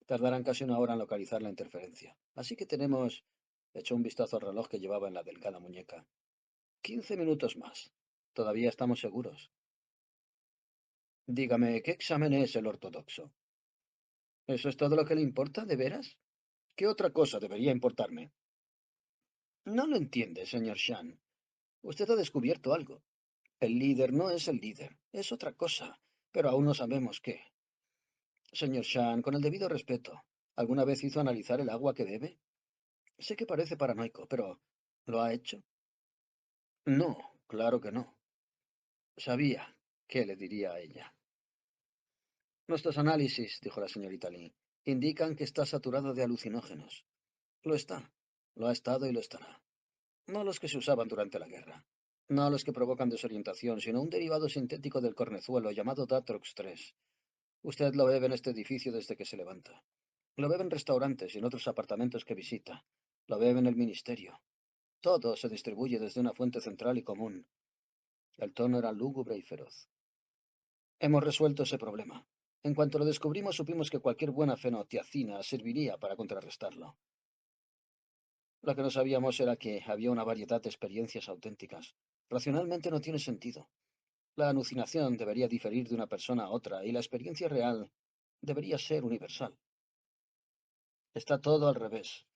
Speaker 1: Tardarán casi una hora en localizar la interferencia. Así que tenemos... Echó un vistazo al reloj que llevaba en la delgada muñeca. 15 minutos más. Todavía estamos seguros. Dígame, ¿qué examen es el ortodoxo? ¿Eso es todo lo que le importa, de veras? ¿Qué otra cosa debería importarme? No lo entiende, señor Shan. Usted ha descubierto algo. El líder no es el líder, es otra cosa, pero aún no sabemos qué. Señor Shan, con el debido respeto, ¿alguna vez hizo analizar el agua que bebe? Sé que parece paranoico, pero ¿lo ha hecho? No, claro que no. Sabía qué le diría a ella. Nuestros análisis, dijo la señorita Lee, indican que está saturado de alucinógenos. Lo está, lo ha estado y lo estará. No los que se usaban durante la guerra, no los que provocan desorientación, sino un derivado sintético del cornezuelo llamado Datrox 3. Usted lo bebe en este edificio desde que se levanta. Lo bebe en restaurantes y en otros apartamentos que visita. Lo bebe en el ministerio. Todo se distribuye desde una fuente central y común. El tono era lúgubre y feroz. Hemos resuelto ese problema. En cuanto lo descubrimos, supimos que cualquier buena fenotiazina serviría para contrarrestarlo. Lo que no sabíamos era que había una variedad de experiencias auténticas. Racionalmente no tiene sentido. La alucinación debería diferir de una persona a otra y la experiencia real debería ser universal. Está todo al revés.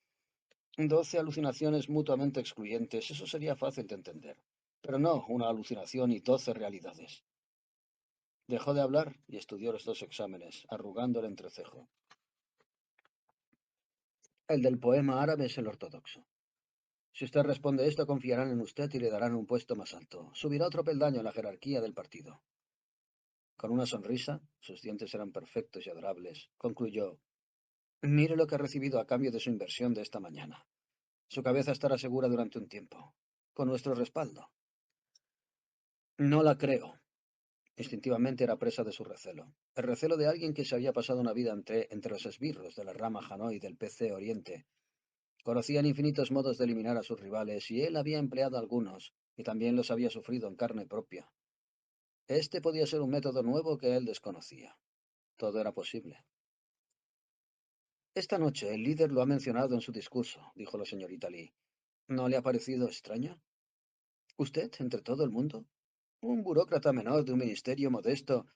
Speaker 1: 12 alucinaciones mutuamente excluyentes, eso sería fácil de entender. Pero no una alucinación y 12 realidades. Dejó de hablar y estudió los dos exámenes, arrugando el entrecejo. El del poema árabe es el ortodoxo. Si usted responde esto, confiarán en usted y le darán un puesto más alto. Subirá otro peldaño en la jerarquía del partido. Con una sonrisa, sus dientes eran perfectos y adorables, concluyó: Mire lo que ha recibido a cambio de su inversión de esta mañana. Su cabeza estará segura durante un tiempo, con nuestro respaldo. No la creo. Instintivamente era presa de su recelo. El recelo de alguien que se había pasado una vida entre los esbirros de la rama Hanoi del PC Oriente. Conocían infinitos modos de eliminar a sus rivales y él había empleado algunos, y también los había sufrido en carne propia. Este podía ser un método nuevo que él desconocía. Todo era posible. Esta noche el líder lo ha mencionado en su discurso, dijo la señorita Lee. ¿No le ha parecido extraño? ¿Usted, entre todo el mundo? Un burócrata menor de un ministerio modesto.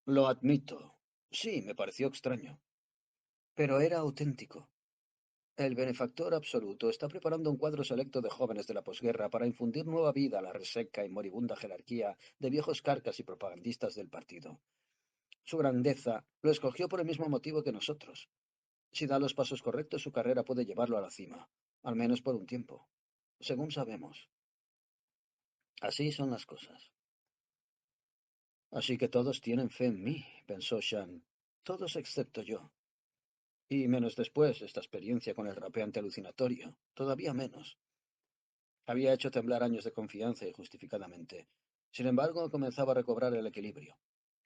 Speaker 1: Lo admito. Sí, me pareció extraño. Pero era auténtico. El benefactor absoluto está preparando un cuadro selecto de jóvenes de la posguerra para infundir nueva vida a la reseca y moribunda jerarquía de viejos carcas y propagandistas del partido. Su grandeza lo escogió por el mismo motivo que nosotros. Si da los pasos correctos, su carrera puede llevarlo a la cima, al menos por un tiempo, según sabemos. Así son las cosas. Así que todos tienen fe en mí, pensó Shan. Todos excepto yo. Y menos después de esta experiencia con el rapeante alucinatorio. Todavía menos. Había hecho temblar años de confianza injustificadamente. Sin embargo, comenzaba a recobrar el equilibrio.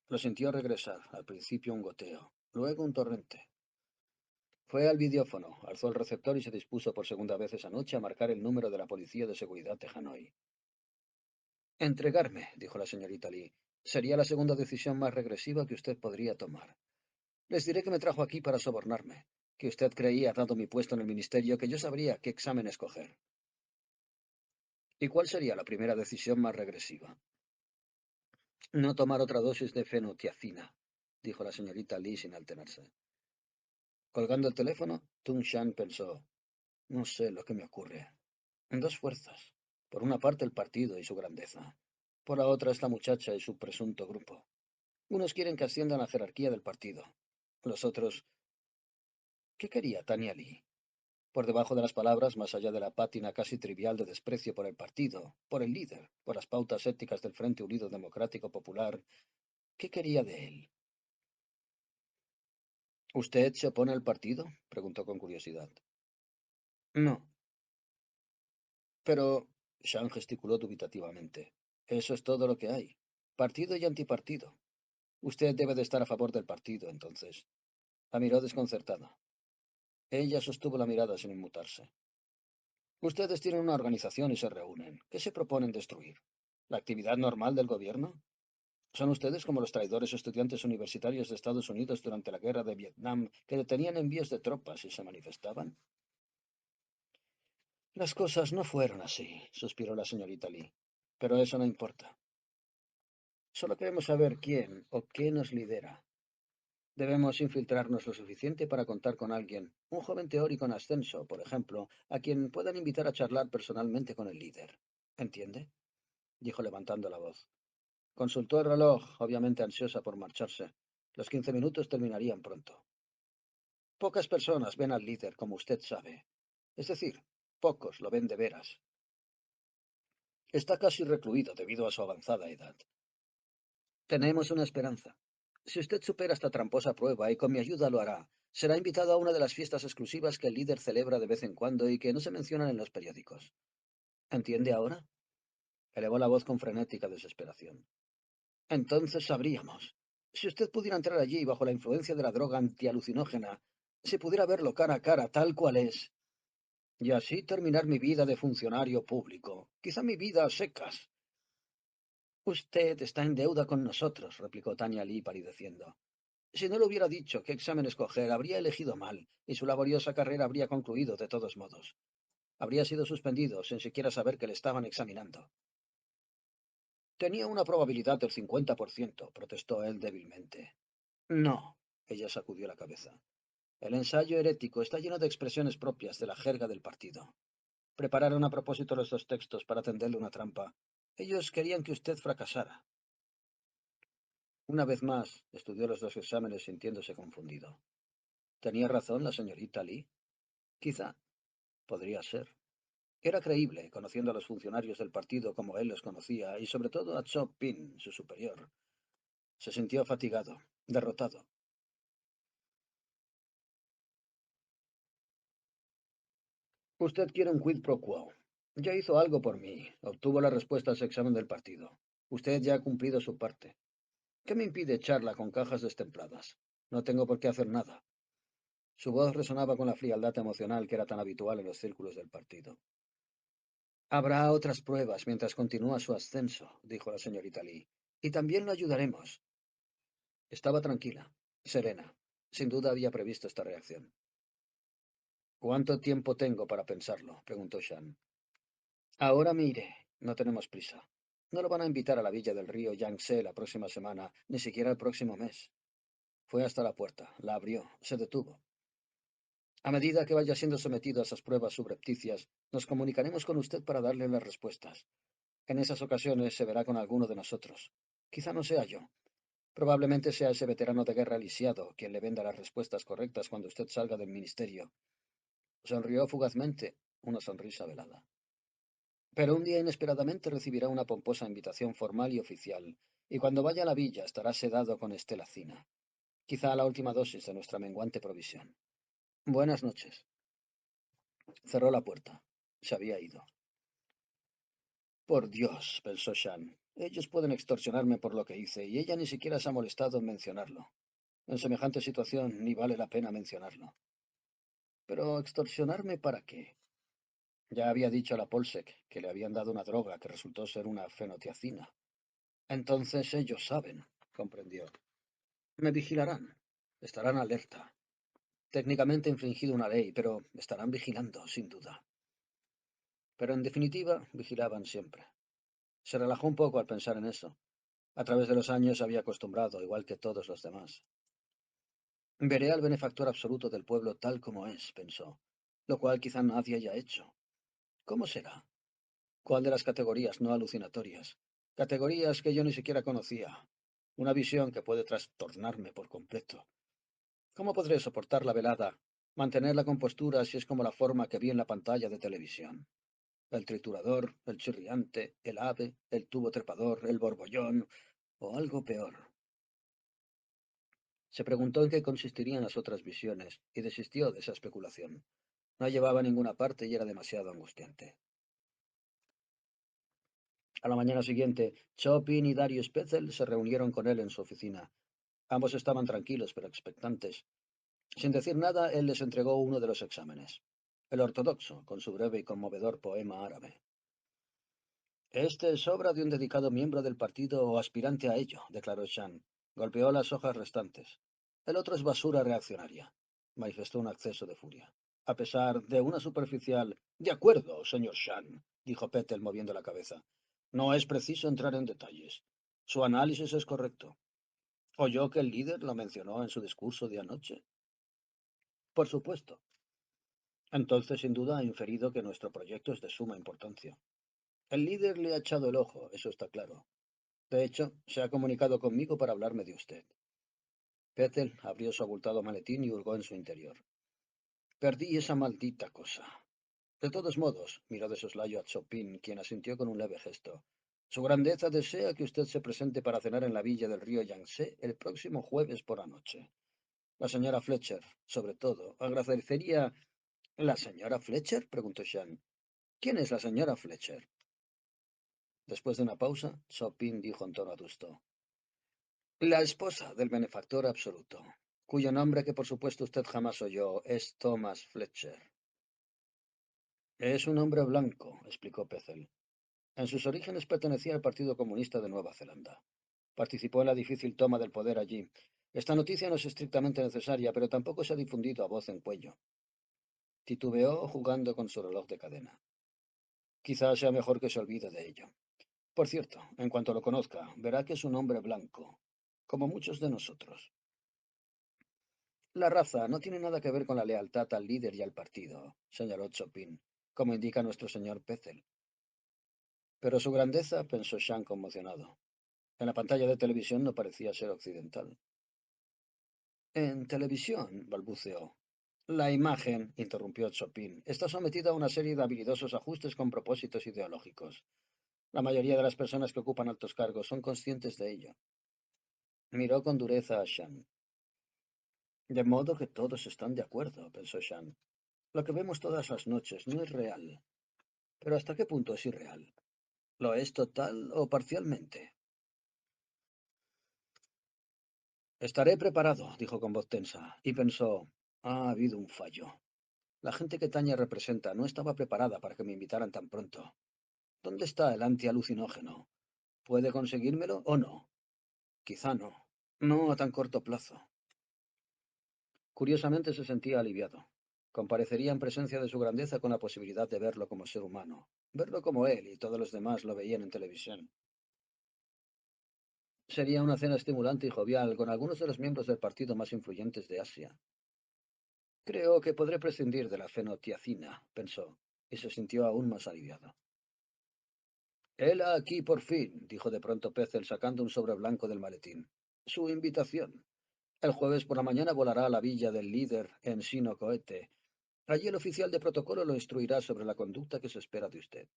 Speaker 1: Lo sintió regresar, al principio un goteo, luego un torrente. Fue al videófono, alzó el receptor y se dispuso por segunda vez esa noche a marcar el número de la Policía de Seguridad de Hanoi. Entregarme, dijo la señorita Lee, sería la segunda decisión más regresiva que usted podría tomar. Les diré que me trajo aquí para sobornarme, que usted creía, dado mi puesto en el ministerio, que yo sabría qué examen escoger. ¿Y cuál sería la primera decisión más regresiva? No tomar otra dosis de fenotiazina, dijo la señorita Lee sin alterarse. Colgando el teléfono, Tung Shan pensó: no sé lo que me ocurre. Dos fuerzas. Por una parte el partido y su grandeza. Por la otra esta muchacha y su presunto grupo. Unos quieren que ascienda a la jerarquía del partido. Los otros... ¿Qué quería Tania Lee? Por debajo de las palabras, más allá de la pátina casi trivial de desprecio por el partido, por el líder, por las pautas éticas del Frente Unido Democrático Popular, ¿qué quería de él? ¿Usted se opone al partido?, preguntó con curiosidad. No, pero... Sean gesticuló dubitativamente. Eso es todo lo que hay. Partido y antipartido. Usted debe de estar a favor del partido, entonces. La miró desconcertada. Ella sostuvo la mirada sin inmutarse. Ustedes tienen una organización y se reúnen. ¿Qué se proponen destruir? ¿La actividad normal del gobierno? ¿Son ustedes como los traidores estudiantes universitarios de Estados Unidos durante la guerra de Vietnam que detenían envíos de tropas y se manifestaban? Las cosas no fueron así, suspiró la señorita Lee. Pero eso no importa. Solo queremos saber quién o qué nos lidera. Debemos infiltrarnos lo suficiente para contar con alguien, un joven teórico en ascenso, por ejemplo, a quien puedan invitar a charlar personalmente con el líder. ¿Entiende?, dijo levantando la voz. Consultó el reloj, obviamente ansiosa por marcharse. Los 15 minutos terminarían pronto. Pocas personas ven al líder, como usted sabe. Es decir, pocos lo ven de veras. Está casi recluido debido a su avanzada edad. Tenemos una esperanza. Si usted supera esta tramposa prueba y con mi ayuda lo hará, será invitado a una de las fiestas exclusivas que el líder celebra de vez en cuando y que no se mencionan en los periódicos. ¿Entiende ahora? Elevó la voz con frenética desesperación. Entonces sabríamos. Si usted pudiera entrar allí bajo la influencia de la droga antialucinógena, Si pudiera verlo cara a cara, tal cual es, y así terminar mi vida de funcionario público, quizá mi vida a secas. Usted está en deuda con nosotros, replicó Tania Lee palideciendo. Si no le hubiera dicho qué examen escoger, habría elegido mal, y su laboriosa carrera habría concluido de todos modos. Habría sido suspendido sin siquiera saber que le estaban examinando. Tenía una probabilidad del 50%, protestó él débilmente. No, ella sacudió la cabeza. El ensayo herético está lleno de expresiones propias de la jerga del partido. Prepararon a propósito los dos textos para tenderle una trampa. Ellos querían que usted fracasara. Una vez más, estudió los dos exámenes sintiéndose confundido. ¿Tenía razón la señorita Lee? Quizá. Podría ser. Era creíble, conociendo a los funcionarios del partido como él los conocía, y sobre todo a Chop Pin, su superior. Se sintió fatigado, derrotado. Usted quiere un quid pro quo. Ya hizo algo por mí. Obtuvo la respuesta a ese examen del partido. Usted ya ha cumplido su parte. ¿Qué me impide echarla con cajas destempladas? No tengo por qué hacer nada. Su voz resonaba con la frialdad emocional que era tan habitual en los círculos del partido. Habrá otras pruebas mientras continúa su ascenso, dijo la señorita Lee, y también lo ayudaremos. Estaba tranquila, serena. Sin duda había previsto esta reacción. ¿Cuánto tiempo tengo para pensarlo? Preguntó Shan. Ahora me iré. No tenemos prisa. No lo van a invitar a la villa del río Yangtze la próxima semana, ni siquiera el próximo mes. Fue hasta la puerta, la abrió, se detuvo. A medida que vaya siendo sometido a esas pruebas subrepticias, nos comunicaremos con usted para darle las respuestas. En esas ocasiones se verá con alguno de nosotros. Quizá no sea yo. Probablemente sea ese veterano de guerra lisiado quien le venda las respuestas correctas cuando usted salga del ministerio. Sonrió fugazmente, una sonrisa velada. Pero un día inesperadamente recibirá una pomposa invitación formal y oficial, y cuando vaya a la villa estará sedado con estelacina. Quizá la última dosis de nuestra menguante provisión. Buenas noches. Cerró la puerta. Se había ido. Por Dios, pensó Shan. Ellos pueden extorsionarme por lo que hice, y ella ni siquiera se ha molestado en mencionarlo. En semejante situación ni vale la pena mencionarlo. Pero ¿extorsionarme para qué? Ya había dicho a la Polsek que le habían dado una droga que resultó ser una fenotiazina. Entonces ellos saben, comprendió. Me vigilarán. Estarán alerta. Técnicamente he infringido una ley, pero estarán vigilando, sin duda. Pero en definitiva, vigilaban siempre. Se relajó un poco al pensar en eso. A través de los años se había acostumbrado, igual que todos los demás. Veré al benefactor absoluto del pueblo tal como es, pensó, lo cual quizá nadie haya hecho. ¿Cómo será? ¿Cuál de las categorías no alucinatorias? Categorías que yo ni siquiera conocía. Una visión que puede trastornarme por completo. ¿Cómo podré soportar la velada, mantener la compostura si es como la forma que vi en la pantalla de televisión? El triturador, el chirriante, el ave, el tubo trepador, el borbollón, o algo peor. Se preguntó en qué consistirían las otras visiones y desistió de esa especulación. No llevaba a ninguna parte y era demasiado angustiante. A la mañana siguiente, Chopin y Darius Petzel se reunieron con él en su oficina. Ambos estaban tranquilos pero expectantes. Sin decir nada, él les entregó uno de los exámenes. El ortodoxo, con su breve y conmovedor poema árabe. Este es obra de un dedicado miembro del partido o aspirante a ello, declaró Shan. Golpeó las hojas restantes. El otro es basura reaccionaria, manifestó un acceso de furia. A pesar de una superficial... De acuerdo, señor Shan, dijo Pettel moviendo la cabeza. No es preciso entrar en detalles. Su análisis es correcto. ¿Oyó que el líder lo mencionó en su discurso de anoche? Por supuesto. Entonces, sin duda, ha inferido que nuestro proyecto es de suma importancia. El líder le ha echado el ojo, eso está claro. De hecho, se ha comunicado conmigo para hablarme de usted. Pettel abrió su abultado maletín y hurgó en su interior. Perdí esa maldita cosa. De todos modos, miró de soslayo a Chopin, quien asintió con un leve gesto. Su grandeza desea que usted se presente para cenar en la villa del río Yangtze el próximo jueves por la noche. La señora Fletcher, sobre todo, agradecería... ¿La señora Fletcher? Preguntó Shan. ¿Quién es la señora Fletcher? Después de una pausa, Chopin dijo en tono adusto. La esposa del benefactor absoluto. cuyo nombre que por supuesto usted jamás oyó es Thomas Fletcher. Es un hombre blanco, explicó Pecel. En sus orígenes pertenecía al Partido Comunista de Nueva Zelanda. Participó en la difícil toma del poder allí. Esta noticia no es estrictamente necesaria, pero tampoco se ha difundido a voz en cuello. Titubeó jugando con su reloj de cadena. Quizás sea mejor que se olvide de ello. Por cierto, en cuanto lo conozca, verá que es un hombre blanco, como muchos de nosotros. La raza no tiene nada que ver con la lealtad al líder y al partido, señaló Chopin, como indica nuestro señor Pecel. Pero su grandeza, pensó Shank conmocionado. En la pantalla de televisión no parecía ser occidental. En televisión, balbuceó. La imagen, interrumpió Chopin, está sometida a una serie de habilidosos ajustes con propósitos ideológicos. La mayoría de las personas que ocupan altos cargos son conscientes de ello. Miró con dureza a Shan. De modo que todos están de acuerdo, pensó Shan. Lo que vemos todas las noches no es real. Pero ¿hasta qué punto es irreal? ¿Lo es total o parcialmente? Estaré preparado, dijo con voz tensa, y pensó, ha habido un fallo. La gente que Tanya representa no estaba preparada para que me invitaran tan pronto. ¿Dónde está el antialucinógeno? ¿Puede conseguírmelo o no? Quizá no. No a tan corto plazo. Curiosamente se sentía aliviado. Comparecería en presencia de su grandeza con la posibilidad de verlo como ser humano, verlo como él y todos los demás lo veían en televisión. Sería una cena estimulante y jovial con algunos de los miembros del partido más influyentes de Asia. Creo que podré prescindir de la fenotiacina, pensó, y se sintió aún más aliviado. Hela aquí por fin, dijo de pronto Pecel sacando un sobre blanco del maletín. Su invitación. El jueves por la mañana volará a la villa del líder en Sino Cohete. Allí el oficial de protocolo lo instruirá sobre la conducta que se espera de usted.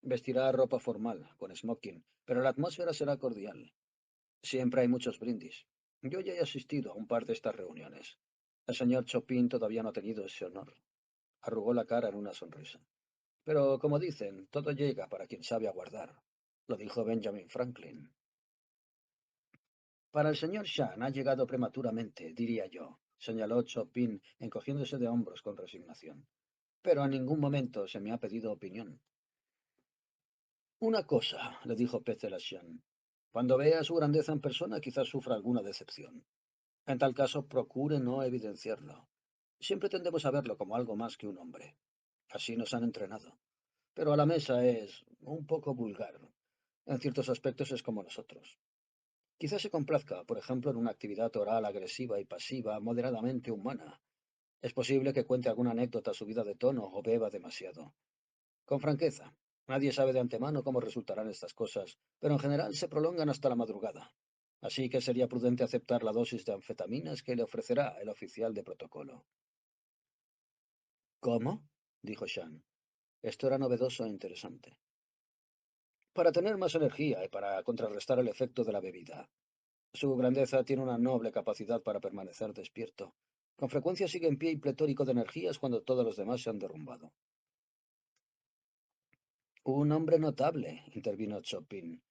Speaker 1: Vestirá ropa formal, con smoking, pero la atmósfera será cordial. Siempre hay muchos brindis. Yo ya he asistido a un par de estas reuniones. El señor Chopin todavía no ha tenido ese honor. Arrugó la cara en una sonrisa. Pero, como dicen, todo llega para quien sabe aguardar. Lo dijo Benjamin Franklin. Para el señor Shan ha llegado prematuramente, diría yo, señaló Chopin, encogiéndose de hombros con resignación. Pero en ningún momento se me ha pedido opinión. Una cosa, le dijo Pecel a Shan. Cuando vea su grandeza en persona, quizás sufra alguna decepción. En tal caso, procure no evidenciarlo. Siempre tendemos a verlo como algo más que un hombre. Así nos han entrenado. Pero a la mesa es un poco vulgar. En ciertos aspectos es como nosotros. Quizás se complazca, por ejemplo, en una actividad oral agresiva y pasiva moderadamente humana. Es posible que cuente alguna anécdota subida de tono o beba demasiado. Con franqueza, nadie sabe de antemano cómo resultarán estas cosas, pero en general se prolongan hasta la madrugada. Así que sería prudente aceptar la dosis de anfetaminas que le ofrecerá el oficial de protocolo. ¿Cómo? Dijo Shan. Esto era novedoso e interesante. Para tener más energía y para contrarrestar el efecto de la bebida. Su grandeza tiene una noble capacidad para permanecer despierto. Con frecuencia sigue en pie y pletórico de energías cuando todos los demás se han derrumbado. Un hombre notable, intervino Chopin.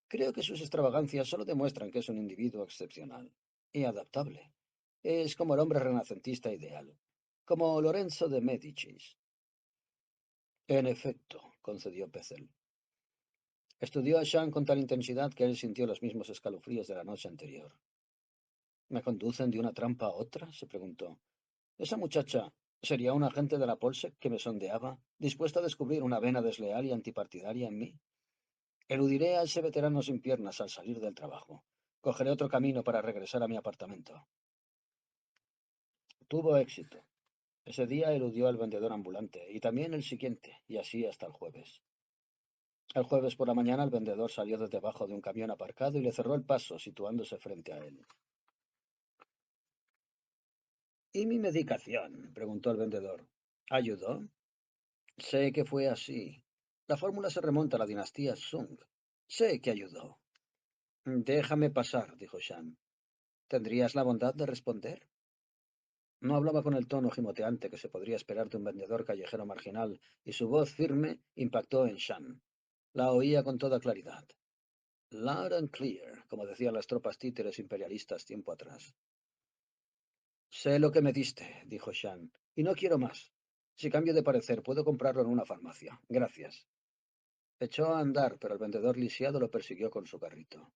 Speaker 1: Creo que sus extravagancias solo demuestran que es un individuo excepcional y adaptable. Es como el hombre renacentista ideal, como Lorenzo de Médicis. En efecto, concedió Pecel. Estudió a Jean con tal intensidad que él sintió los mismos escalofríos de la noche anterior. ¿Me conducen de una trampa a otra? Se preguntó. Esa muchacha sería un agente de la Polsek que me sondeaba, dispuesta a descubrir una vena desleal y antipartidaria en mí. Eludiré a ese veterano sin piernas al salir del trabajo. Cogeré otro camino para regresar a mi apartamento. Tuvo éxito. Ese día eludió al vendedor ambulante y también el siguiente, y así hasta el jueves. El jueves por la mañana el vendedor salió de debajo de un camión aparcado y le cerró el paso, situándose frente a él. ¿Y mi medicación? Preguntó el vendedor. ¿Ayudó? Sé que fue así. La fórmula se remonta a la dinastía Sung. Sé que ayudó. Déjame pasar, dijo Shan. ¿Tendrías la bondad de responder? No hablaba con el tono gimoteante que se podría esperar de un vendedor callejero marginal, y su voz firme impactó en Shan. La oía con toda claridad. Loud and clear, como decían las tropas títeres imperialistas tiempo atrás. Sé lo que me diste, dijo Shan, y no quiero más. Si cambio de parecer, puedo comprarlo en una farmacia. Gracias. Echó a andar, pero el vendedor lisiado lo persiguió con su carrito.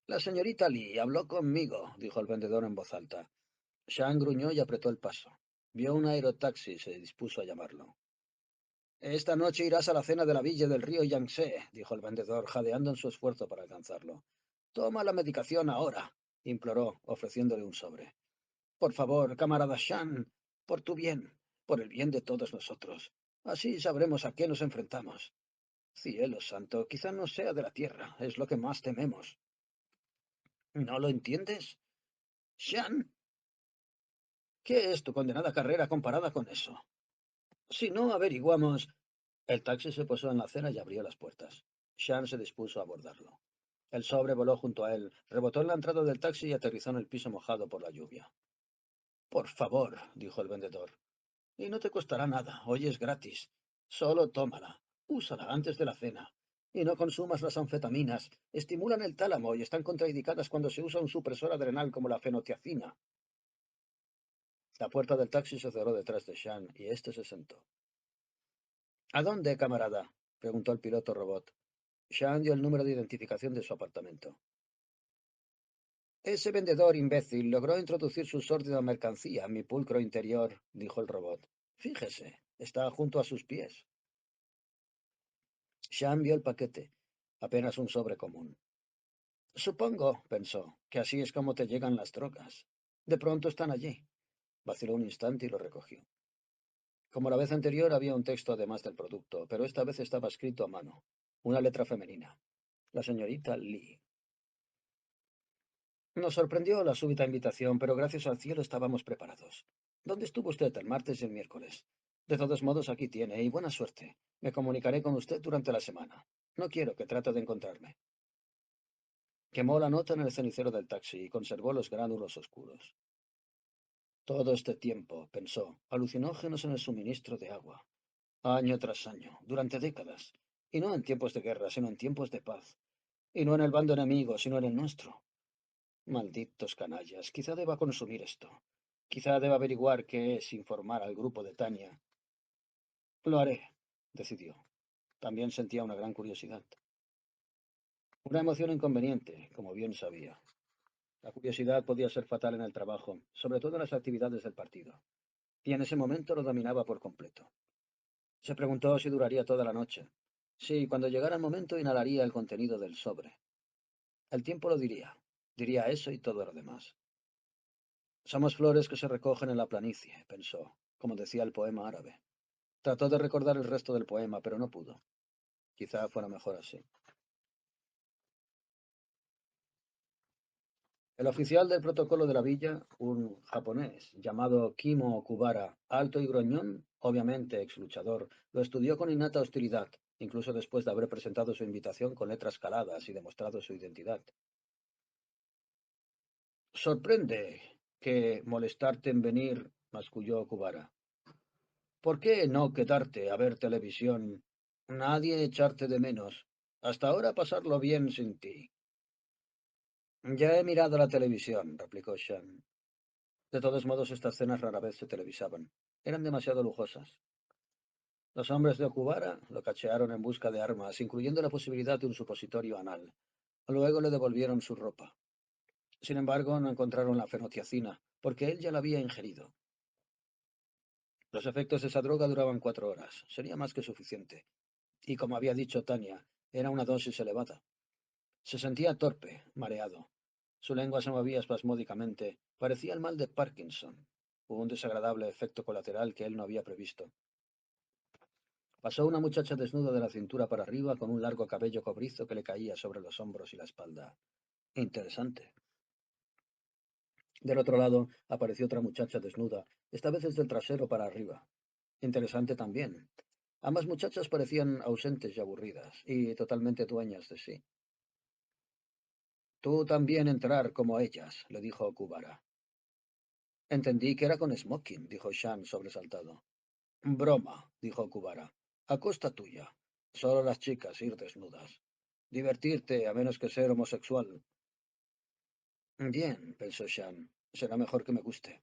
Speaker 1: La señorita Lee habló conmigo, dijo el vendedor en voz alta. Shan gruñó y apretó el paso. Vio un aerotaxi y se dispuso a llamarlo. Esta noche irás a la cena de la villa del río Yangtze, dijo el vendedor, jadeando en su esfuerzo para alcanzarlo. Toma la medicación ahora, imploró, ofreciéndole un sobre. Por favor, camarada Shan, por tu bien, por el bien de todos nosotros. Así sabremos a qué nos enfrentamos. Cielo santo, quizá no sea de la tierra, es lo que más tememos. ¿No lo entiendes? Shan, ¿qué es tu condenada carrera comparada con eso? Si no averiguamos... El taxi se posó en la acera y abrió las puertas. Shan se dispuso a abordarlo. El sobre voló junto a él, rebotó en la entrada del taxi y aterrizó en el piso mojado por la lluvia. Por favor, dijo el vendedor. Y no te costará nada, hoy es gratis. Solo tómala, úsala antes de la cena. Y no consumas las anfetaminas, estimulan el tálamo y están contraindicadas cuando se usa un supresor adrenal como la fenotiazina. La puerta del taxi se cerró detrás de Shan y éste se sentó. ¿A dónde, camarada? Preguntó el piloto robot. Shan dio el número de identificación de su apartamento. Ese vendedor imbécil logró introducir su sórdida mercancía en mi pulcro interior, dijo el robot. Fíjese, está junto a sus pies. Shan vio el paquete, apenas un sobre común. Supongo, pensó, que así es como te llegan las drogas. De pronto están allí. Vaciló un instante y lo recogió. Como la vez anterior había un texto además del producto, pero esta vez estaba escrito a mano. Una letra femenina. La señorita Lee. Nos sorprendió la súbita invitación, pero gracias al cielo estábamos preparados. ¿Dónde estuvo usted el martes y el miércoles? De todos modos, aquí tiene, y buena suerte. Me comunicaré con usted durante la semana. No quiero que trate de encontrarme. Quemó la nota en el cenicero del taxi y conservó los gránulos oscuros. Todo este tiempo, pensó, alucinógenos en el suministro de agua, año tras año, durante décadas, y no en tiempos de guerra, sino en tiempos de paz, y no en el bando enemigo, sino en el nuestro. Malditos canallas, quizá deba consumir esto. Quizá deba averiguar qué es informar al grupo de Tania. Lo haré, decidió. También sentía una gran curiosidad. Una emoción inconveniente, como bien sabía. La curiosidad podía ser fatal en el trabajo, sobre todo en las actividades del partido, y en ese momento lo dominaba por completo. Se preguntó si duraría toda la noche. Sí, cuando llegara el momento inhalaría el contenido del sobre. El tiempo lo diría. Diría eso y todo lo demás. Somos flores que se recogen en la planicie, pensó, como decía el poema árabe. Trató de recordar el resto del poema, pero no pudo. Quizá fuera mejor así. El oficial del protocolo de la villa, un japonés llamado Kimo Okubara, alto y groñón, obviamente ex luchador, lo estudió con innata hostilidad, incluso después de haber presentado su invitación con letras caladas y demostrado su identidad. Sorprende que molestarte en venir, masculló Okubara. ¿Por qué no quedarte a ver televisión? Nadie echarte de menos. Hasta ahora pasarlo bien sin ti. Ya he mirado la televisión, replicó Shan. De todos modos, estas cenas rara vez se televisaban. Eran demasiado lujosas. Los hombres de Okubara lo cachearon en busca de armas, incluyendo la posibilidad de un supositorio anal. Luego le devolvieron su ropa. Sin embargo, no encontraron la fenotiazina, porque él ya la había ingerido. Los efectos de esa droga duraban 4 horas. Sería más que suficiente. Y como había dicho Tania, era una dosis elevada. Se sentía torpe, mareado. Su lengua se movía espasmódicamente. Parecía el mal de Parkinson. Hubo un desagradable efecto colateral que él no había previsto. Pasó una muchacha desnuda de la cintura para arriba con un largo cabello cobrizo que le caía sobre los hombros y la espalda. Interesante. Del otro lado apareció otra muchacha desnuda, esta vez desde el trasero para arriba. Interesante también. Ambas muchachas parecían ausentes y aburridas, y totalmente dueñas de sí. Tú también entrar como ellas, le dijo Kubara. Entendí que era con smoking, dijo Shan sobresaltado. Broma, dijo Kubara. A costa tuya. Solo las chicas ir desnudas. Divertirte a menos que ser homosexual. Bien, pensó Shan. Será mejor que me guste.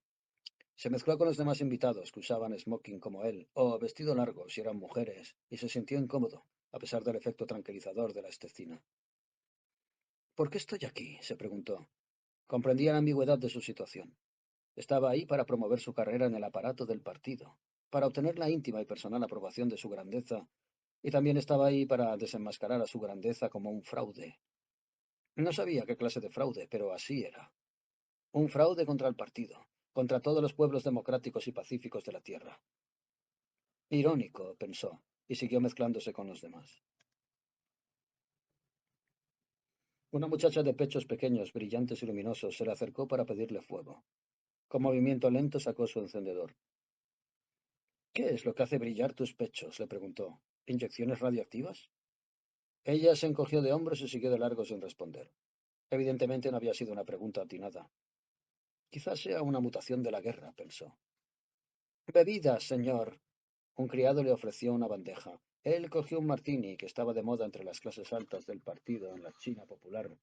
Speaker 1: Se mezcló con los demás invitados que usaban smoking como él, o vestido largo si eran mujeres, y se sintió incómodo, a pesar del efecto tranquilizador de la estecina. ¿Por qué estoy aquí? Se preguntó. Comprendía la ambigüedad de su situación. Estaba ahí para promover su carrera en el aparato del partido, para obtener la íntima y personal aprobación de su grandeza, y también estaba ahí para desenmascarar a su grandeza como un fraude. No sabía qué clase de fraude, pero así era. Un fraude contra el partido, contra todos los pueblos democráticos y pacíficos de la tierra. Irónico, pensó, y siguió mezclándose con los demás. Una muchacha de pechos pequeños, brillantes y luminosos se le acercó para pedirle fuego. Con movimiento lento sacó su encendedor. ¿Qué es lo que hace brillar tus pechos? Le preguntó. ¿Inyecciones radioactivas? Ella se encogió de hombros y siguió de largo sin responder. Evidentemente no había sido una pregunta atinada. Quizás sea una mutación de la guerra, pensó. Bebidas, señor. Un criado le ofreció una bandeja. Él cogió un martini que estaba de moda entre las clases altas del partido en la China popular.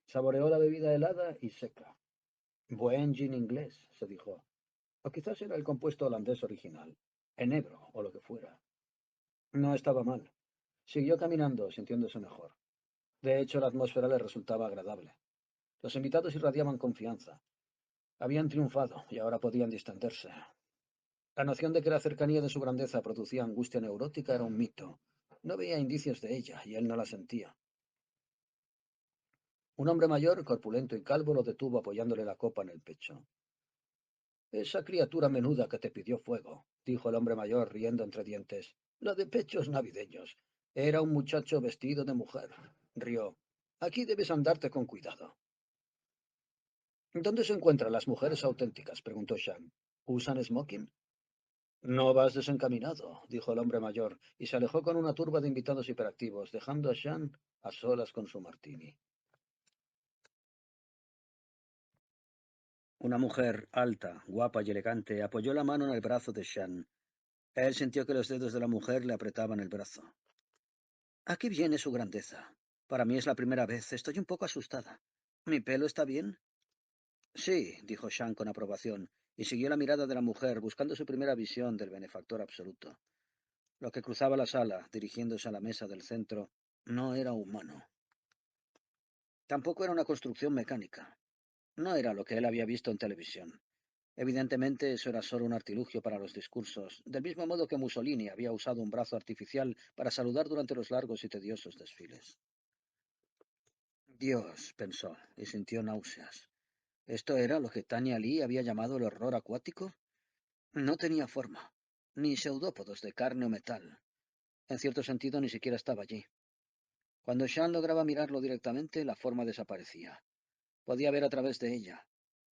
Speaker 1: Saboreó la bebida helada y seca. Buen gin inglés, se dijo. O quizás era el compuesto holandés original, enebro o lo que fuera. No estaba mal. Siguió caminando, sintiéndose mejor. De hecho, la atmósfera le resultaba agradable. Los invitados irradiaban confianza. Habían triunfado y ahora podían distenderse. La noción de que la cercanía de su grandeza producía angustia neurótica era un mito. No veía indicios de ella y él no la sentía. Un hombre mayor, corpulento y calvo, lo detuvo apoyándole la copa en el pecho. Esa criatura menuda que te pidió fuego, dijo el hombre mayor, riendo entre dientes. La de pechos navideños. Era un muchacho vestido de mujer. Rió. Aquí debes andarte con cuidado. ¿Dónde se encuentran las mujeres auténticas? Preguntó Shan. ¿Usan smoking? No vas desencaminado, dijo el hombre mayor, y se alejó con una turba de invitados hiperactivos, dejando a Shan a solas con su martini. Una mujer alta, guapa y elegante apoyó la mano en el brazo de Shan. Él sintió que los dedos de la mujer le apretaban el brazo. Aquí viene su grandeza. Para mí es la primera vez. Estoy un poco asustada. ¿Mi pelo está bien? Sí, dijo Shan con aprobación, y siguió la mirada de la mujer, buscando su primera visión del benefactor absoluto. Lo que cruzaba la sala, dirigiéndose a la mesa del centro, no era humano. Tampoco era una construcción mecánica. No era lo que él había visto en televisión. Evidentemente eso era solo un artilugio para los discursos, del mismo modo que Mussolini había usado un brazo artificial para saludar durante los largos y tediosos desfiles. Dios, pensó, y sintió náuseas. ¿Esto era lo que Tania Lee había llamado el horror acuático? No tenía forma, ni pseudópodos de carne o metal. En cierto sentido, ni siquiera estaba allí. Cuando Sean lograba mirarlo directamente, la forma desaparecía. Podía ver a través de ella.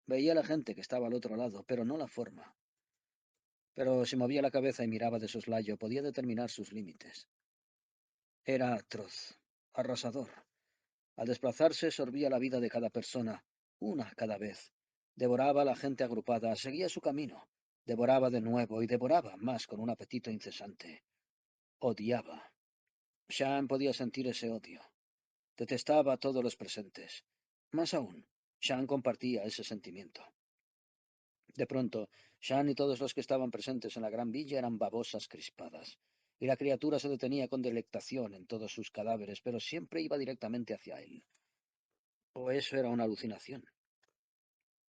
Speaker 1: Veía a la gente que estaba al otro lado, pero no la forma. Pero si movía la cabeza y miraba de soslayo, podía determinar sus límites. Era atroz, arrasador. Al desplazarse, sorbía la vida de cada persona, una cada vez. Devoraba a la gente agrupada, seguía su camino. Devoraba de nuevo y devoraba más con un apetito incesante. Odiaba. Sean podía sentir ese odio. Detestaba a todos los presentes. Más aún, Sean compartía ese sentimiento. De pronto, Sean y todos los que estaban presentes en la gran villa eran babosas crispadas, y la criatura se detenía con delectación en todos sus cadáveres, pero siempre iba directamente hacia él. ¿O eso era una alucinación?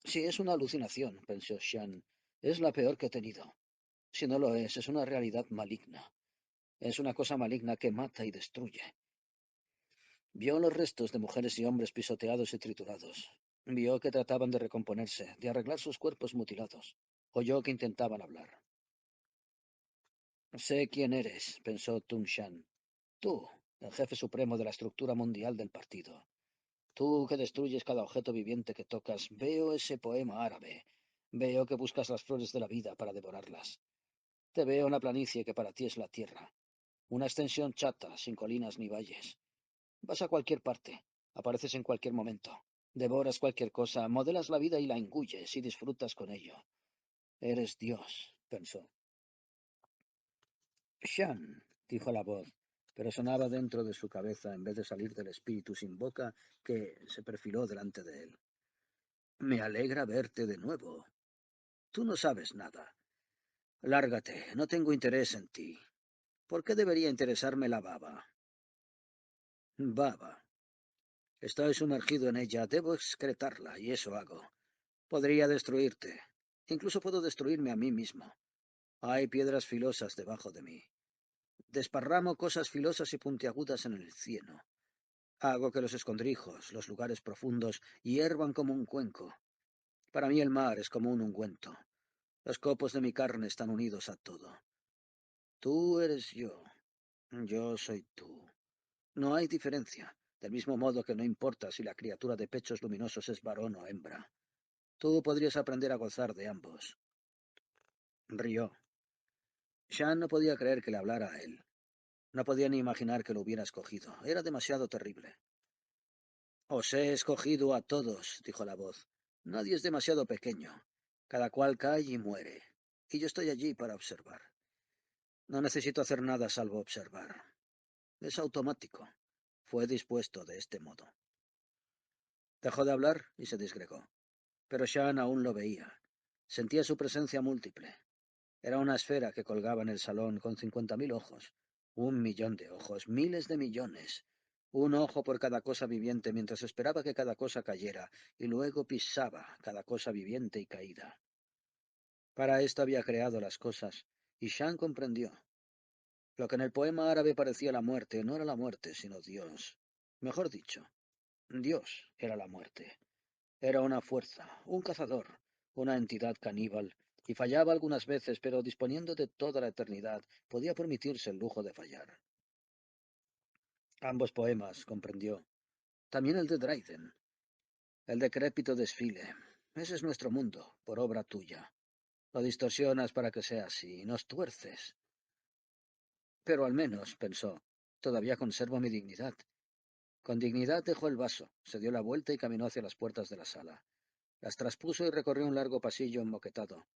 Speaker 1: Si es una alucinación, pensó Sean, es la peor que he tenido. Si no lo es una realidad maligna. Es una cosa maligna que mata y destruye. Vio los restos de mujeres y hombres pisoteados y triturados. Vio que trataban de recomponerse, de arreglar sus cuerpos mutilados. Oyó que intentaban hablar. Sé quién eres, pensó Tung Shan. Tú, el jefe supremo de la estructura mundial del partido. Tú que destruyes cada objeto viviente que tocas. Veo ese poema árabe. Veo que buscas las flores de la vida para devorarlas. Te veo en la planicie que para ti es la tierra. Una extensión chata, sin colinas ni valles. Vas a cualquier parte, apareces en cualquier momento, devoras cualquier cosa, modelas la vida y la engulles y disfrutas con ello. Eres Dios, pensó. Shan, dijo la voz, pero sonaba dentro de su cabeza en vez de salir del espíritu sin boca que se perfiló delante de él. Me alegra verte de nuevo. Tú no sabes nada. Lárgate, no tengo interés en ti. ¿Por qué debería interesarme la baba? Baba. Estoy sumergido en ella, debo excretarla, y eso hago. Podría destruirte. Incluso puedo destruirme a mí mismo. Hay piedras filosas debajo de mí. Desparramo cosas filosas y puntiagudas en el cielo. Hago que los escondrijos, los lugares profundos, hiervan como un cuenco. Para mí el mar es como un ungüento. Los copos de mi carne están unidos a todo. Tú eres yo soy tú. No hay diferencia, del mismo modo que no importa si la criatura de pechos luminosos es varón o hembra. Tú podrías aprender a gozar de ambos. Rió. Shan no podía creer que le hablara a él. No podía ni imaginar que lo hubiera escogido. Era demasiado terrible. Os he escogido a todos, dijo la voz. Nadie es demasiado pequeño. Cada cual cae y muere. Y yo estoy allí para observar. No necesito hacer nada salvo observar. Es automático. Fue dispuesto de este modo. Dejó de hablar y se disgregó. Pero Shan aún lo veía. Sentía su presencia múltiple. Era una esfera que colgaba en el salón con 50.000 ojos. 1 millón de ojos, miles de millones. Un ojo por cada cosa viviente mientras esperaba que cada cosa cayera y luego pisaba cada cosa viviente y caída. Para esto había creado las cosas, y Shan comprendió. Lo que en el poema árabe parecía la muerte no era la muerte, sino Dios. Mejor dicho, Dios era la muerte. Era una fuerza, un cazador, una entidad caníbal, y fallaba algunas veces, pero disponiendo de toda la eternidad, podía permitirse el lujo de fallar. Ambos poemas, comprendió. También el de Dryden. El decrépito desfile. Ese es nuestro mundo, por obra tuya. Lo distorsionas para que sea así, nos tuerces. Pero al menos, pensó, todavía conservo mi dignidad. Con dignidad dejó el vaso, se dio la vuelta y caminó hacia las puertas de la sala. Las traspuso y recorrió un largo pasillo enmoquetado.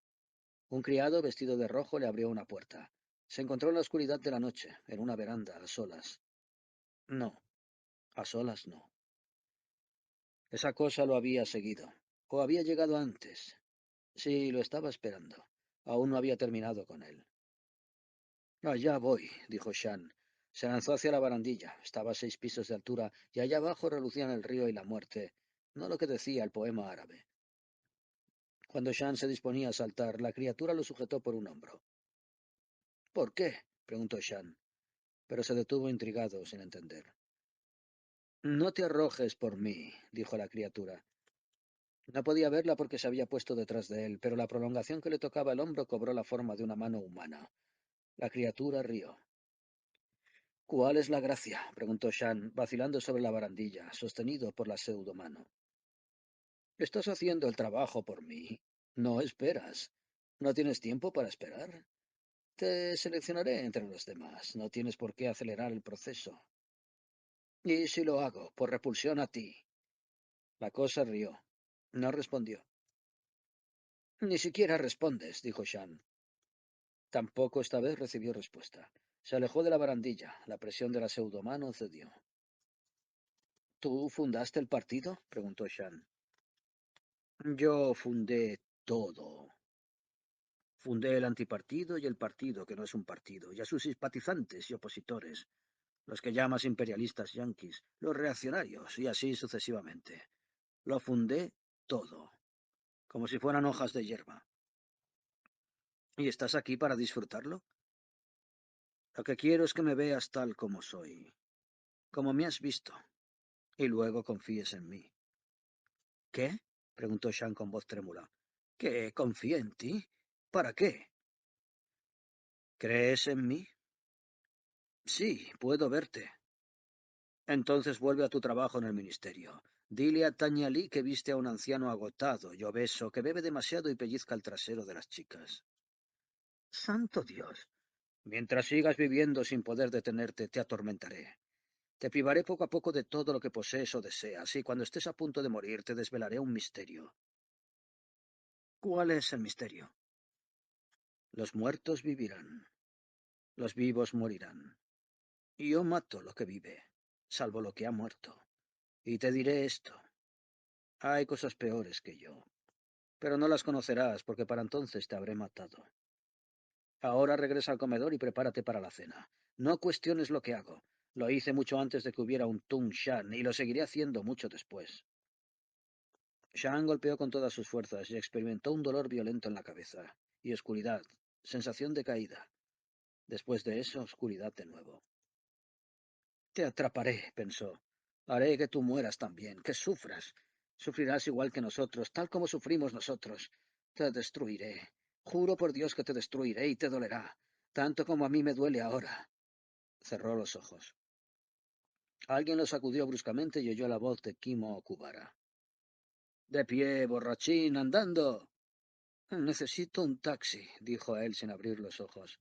Speaker 1: Un criado vestido de rojo le abrió una puerta. Se encontró en la oscuridad de la noche, en una veranda, a solas. No, a solas no. Esa cosa lo había seguido. O había llegado antes. Sí, lo estaba esperando. Aún no había terminado con él. Allá voy, dijo Shan. Se lanzó hacia la barandilla. Estaba a 6 pisos de altura y allá abajo relucían el río y la muerte. No lo que decía el poema árabe. Cuando Shan se disponía a saltar, la criatura lo sujetó por un hombro. ¿Por qué? Preguntó Shan, pero se detuvo intrigado, sin entender. No te arrojes por mí, dijo la criatura. No podía verla porque se había puesto detrás de él, pero la prolongación que le tocaba el hombro cobró la forma de una mano humana. La criatura rió. ¿Cuál es la gracia? Preguntó Shan, vacilando sobre la barandilla, sostenido por la pseudomano. Estás haciendo el trabajo por mí. No esperas. ¿No tienes tiempo para esperar? Te seleccionaré entre los demás. No tienes por qué acelerar el proceso. ¿Y si lo hago, por repulsión a ti? La cosa rió. No respondió. Ni siquiera respondes, dijo Shan. Tampoco esta vez recibió respuesta. Se alejó de la barandilla. La presión de la pseudomano cedió. ¿Tú fundaste el partido? Preguntó Shan. Yo fundé todo. Fundé el antipartido y el partido que no es un partido, y a sus simpatizantes y opositores, los que llamas imperialistas yanquis, los reaccionarios, y así sucesivamente. Lo fundé todo, como si fueran hojas de hierba. ¿Y estás aquí para disfrutarlo? Lo que quiero es que me veas tal como soy, como me has visto, y luego confíes en mí. ¿Qué? Preguntó Shan con voz trémula. ¿Que confíe en ti? ¿Para qué? ¿Crees en mí? Sí, puedo verte. Entonces vuelve a tu trabajo en el ministerio. Dile a Tanya Lee que viste a un anciano agotado y obeso que bebe demasiado y pellizca el trasero de las chicas. Santo Dios. Mientras sigas viviendo sin poder detenerte, te atormentaré. Te privaré poco a poco de todo lo que posees o deseas, y cuando estés a punto de morir te desvelaré un misterio. ¿Cuál es el misterio? Los muertos vivirán, los vivos morirán. Y yo mato lo que vive, salvo lo que ha muerto. Y te diré esto. Hay cosas peores que yo, pero no las conocerás porque para entonces te habré matado. Ahora regresa al comedor y prepárate para la cena. No cuestiones lo que hago. Lo hice mucho antes de que hubiera un Tung Shan y lo seguiré haciendo mucho después. Shan golpeó con todas sus fuerzas y experimentó un dolor violento en la cabeza, y oscuridad, sensación de caída. Después de eso, oscuridad de nuevo. Te atraparé, pensó. Haré que tú mueras también, que sufras. Sufrirás igual que nosotros, tal como sufrimos nosotros. Te destruiré. Juro por Dios que te destruiré y te dolerá, tanto como a mí me duele ahora. Cerró los ojos. Alguien lo sacudió bruscamente y oyó la voz de Kimo Okubara. De pie, borrachín, andando. Necesito un taxi, dijo él sin abrir los ojos.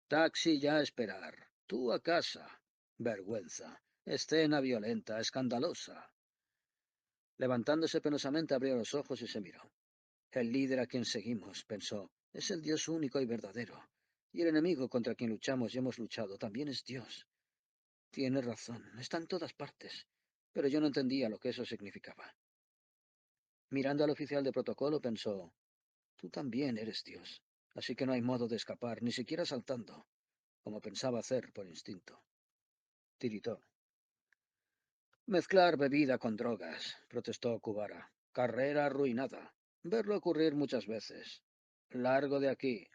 Speaker 1: Taxi ya a esperar. Tú a casa. Vergüenza. Escena violenta, escandalosa. Levantándose penosamente abrió los ojos y se miró. El líder a quien seguimos, pensó, es el Dios único y verdadero. Y el enemigo contra quien luchamos y hemos luchado también es Dios. Tiene razón, está en todas partes. Pero yo no entendía lo que eso significaba. Mirando al oficial de protocolo, pensó, tú también eres Dios. Así que no hay modo de escapar, ni siquiera saltando, como pensaba hacer por instinto. Tiritó. Mezclar bebida con drogas, protestó Kubara. Carrera arruinada. Verlo ocurrir muchas veces. Largo de aquí.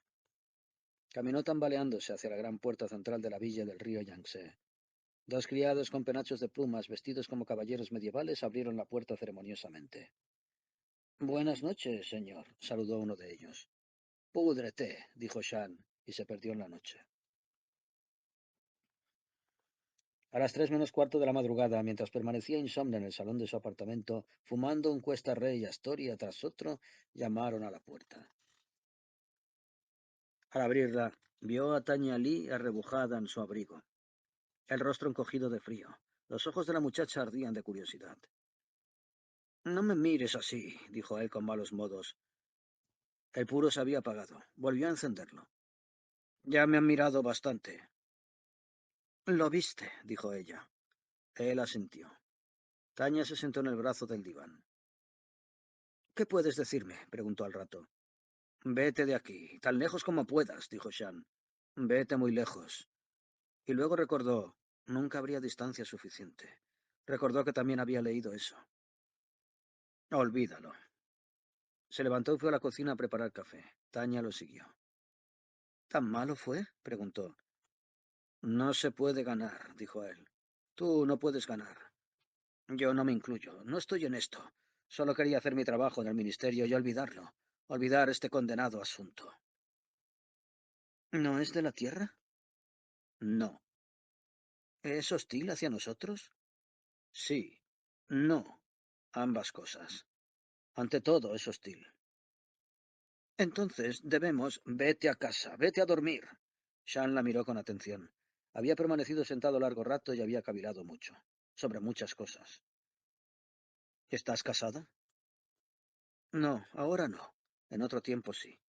Speaker 1: Caminó tambaleándose hacia la gran puerta central de la villa del río Yangtze. Dos criados con penachos de plumas, vestidos como caballeros medievales, abrieron la puerta ceremoniosamente. Buenas noches, señor, saludó uno de ellos. Púdrete, dijo Shan, y se perdió en la noche. A las 3 menos cuarto de la madrugada, mientras permanecía insomne en el salón de su apartamento, fumando un Cuesta Rey Astoria tras otro, llamaron a la puerta. Al abrirla, vio a Tanya Lee arrebujada en su abrigo, el rostro encogido de frío. Los ojos de la muchacha ardían de curiosidad. No me mires así, dijo él con malos modos. El puro se había apagado. Volvió a encenderlo. Ya me han mirado bastante. Lo viste, dijo ella. Él asintió. Tanya se sentó en el brazo del diván. ¿Qué puedes decirme? Preguntó al rato. Vete de aquí, tan lejos como puedas, dijo Shan. Vete muy lejos. Y luego recordó, nunca habría distancia suficiente. Recordó que también había leído eso. Olvídalo. Se levantó y fue a la cocina a preparar café. Tanya lo siguió. ¿Tan malo fue? Preguntó. No se puede ganar, dijo él. Tú no puedes ganar. Yo no me incluyo. No estoy en esto. Solo quería hacer mi trabajo en el ministerio y olvidarlo. Olvidar este condenado asunto. ¿No es de la Tierra? No. ¿Es hostil hacia nosotros? Sí. No. Ambas cosas. Ante todo es hostil. Entonces debemos... Vete a casa, vete a dormir. Shan la miró con atención. Había permanecido sentado largo rato y había cavilado mucho, sobre muchas cosas. ¿Estás casada? No, ahora no. En otro tiempo sí.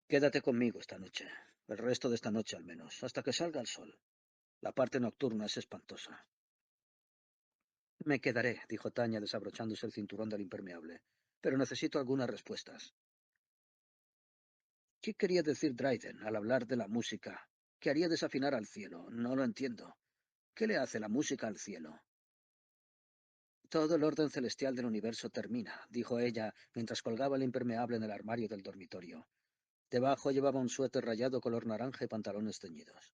Speaker 1: Quédate conmigo esta noche. El resto de esta noche al menos, hasta que salga el sol. La parte nocturna es espantosa. Me quedaré, dijo Tanya desabrochándose el cinturón del impermeable. Pero necesito algunas respuestas. ¿Qué quería decir Dryden al hablar de la música? ¿Qué haría desafinar al cielo? No lo entiendo. ¿Qué le hace la música al cielo? Todo el orden celestial del universo termina, dijo ella, mientras colgaba el impermeable en el armario del dormitorio. Debajo llevaba un suéter rayado color naranja y pantalones teñidos.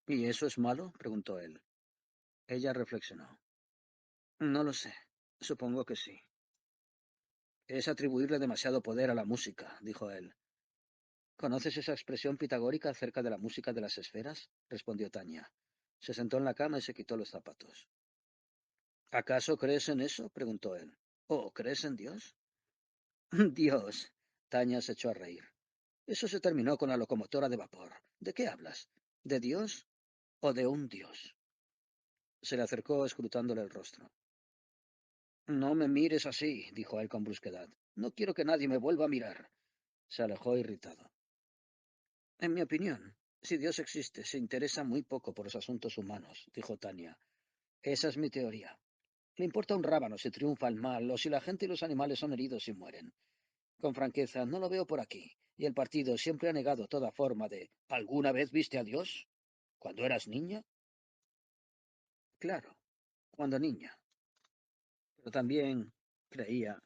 Speaker 1: ¿Y eso es malo? Preguntó él. Ella reflexionó. No lo sé. Supongo que sí. Es atribuirle demasiado poder a la música, dijo él. ¿Conoces esa expresión pitagórica acerca de la música de las esferas? Respondió Tanya. Se sentó en la cama y se quitó los zapatos. ¿Acaso crees en eso? Preguntó él. ¿O crees en Dios? Dios. Tanya se echó a reír. Eso se terminó con la locomotora de vapor. ¿De qué hablas? ¿De Dios o de un Dios? Se le acercó escrutándole el rostro. No me mires así, dijo él con brusquedad. No quiero que nadie me vuelva a mirar. Se alejó irritado. En mi opinión, si Dios existe, se interesa muy poco por los asuntos humanos, dijo Tania. Esa es mi teoría. Le importa un rábano si triunfa el mal o si la gente y los animales son heridos y mueren. Con franqueza, no lo veo por aquí. Y el partido siempre ha negado toda forma de ¿alguna vez viste a Dios? ¿Cuando eras niña? Claro, cuando niña. Pero también creía.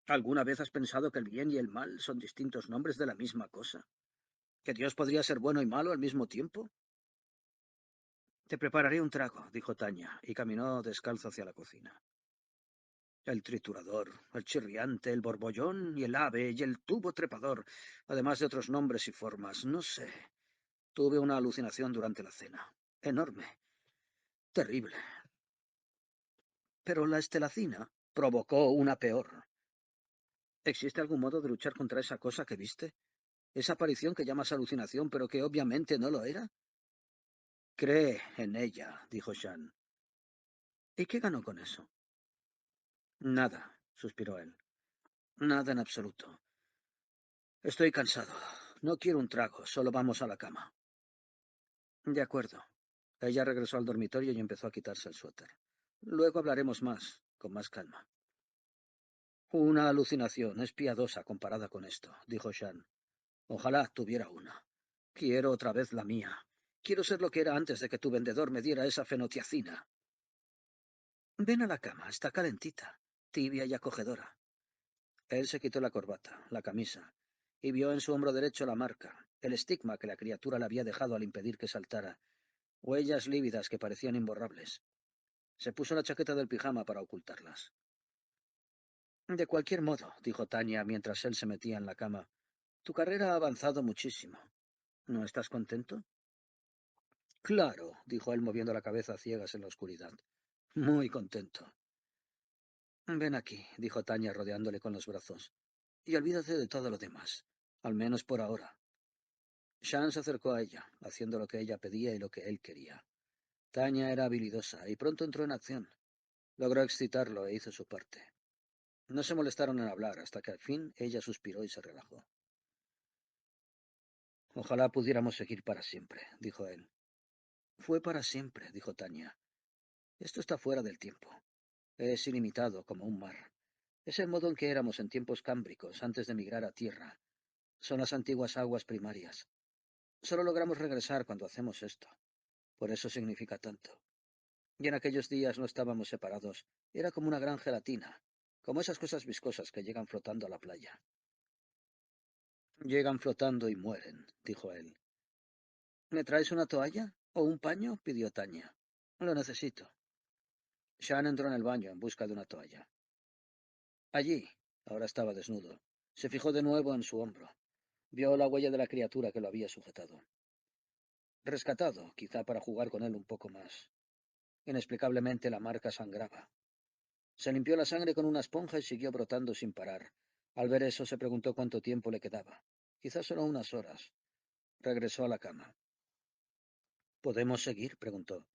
Speaker 1: ¿Alguna vez has pensado que el bien y el mal son distintos nombres de la misma cosa? ¿Que Dios podría ser bueno y malo al mismo tiempo? Te prepararé un trago, dijo Tanya, y caminó descalzo hacia la cocina. El triturador, el chirriante, el borbollón y el ave y el tubo trepador, además de otros nombres y formas, no sé. Tuve una alucinación durante la cena. Enorme. Terrible. Pero la estelacina provocó una peor. ¿Existe algún modo de luchar contra esa cosa que viste? Esa aparición que llamas alucinación, pero que obviamente no lo era. Cree en ella, dijo Shan. ¿Y qué ganó con eso? Nada, suspiró él. Nada en absoluto. Estoy cansado. No quiero un trago, solo vamos a la cama. De acuerdo. Ella regresó al dormitorio y empezó a quitarse el suéter. Luego hablaremos más, con más calma. Una alucinación es piadosa comparada con esto, dijo Shan. Ojalá tuviera una. Quiero otra vez la mía. Quiero ser lo que era antes de que tu vendedor me diera esa fenotiacina. Ven a la cama, está calentita, tibia y acogedora. Él se quitó la corbata, la camisa, y vio en su hombro derecho la marca, el estigma que la criatura le había dejado al impedir que saltara, huellas lívidas que parecían imborrables. Se puso la chaqueta del pijama para ocultarlas. De cualquier modo, dijo Tanya mientras él se metía en la cama, tu carrera ha avanzado muchísimo. ¿No estás contento? Claro, dijo él moviendo la cabeza a ciegas en la oscuridad. Muy contento. Ven aquí, dijo Tanya rodeándole con los brazos, y olvídate de todo lo demás, al menos por ahora. Shan se acercó a ella, haciendo lo que ella pedía y lo que él quería. Tanya era habilidosa y pronto entró en acción. Logró excitarlo e hizo su parte. No se molestaron en hablar hasta que al fin ella suspiró y se relajó. Ojalá pudiéramos seguir para siempre, dijo él. Fue para siempre, dijo Tanya. Esto está fuera del tiempo. Es ilimitado como un mar. Es el modo en que éramos en tiempos cámbricos, antes de emigrar a tierra. Son las antiguas aguas primarias. Solo logramos regresar cuando hacemos esto. Por eso significa tanto. Y en aquellos días no estábamos separados. Era como una gran gelatina, como esas cosas viscosas que llegan flotando a la playa. Llegan flotando y mueren, dijo él. ¿Me traes una toalla? ¿O un paño? Pidió Tanya. Lo necesito. Shan entró en el baño en busca de una toalla. Allí, ahora estaba desnudo. Se fijó de nuevo en su hombro. Vio la huella de la criatura que lo había sujetado. Rescatado, quizá para jugar con él un poco más. Inexplicablemente la marca sangraba. Se limpió la sangre con una esponja y siguió brotando sin parar. Al ver eso se preguntó cuánto tiempo le quedaba. Quizás solo unas horas. Regresó a la cama. ¿Podemos seguir? Preguntó.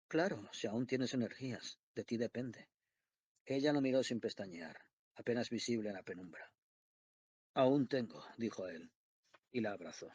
Speaker 1: Claro, si aún tienes energías. De ti depende. Ella lo miró sin pestañear, apenas visible en la penumbra. Aún tengo, dijo él, y la abrazó.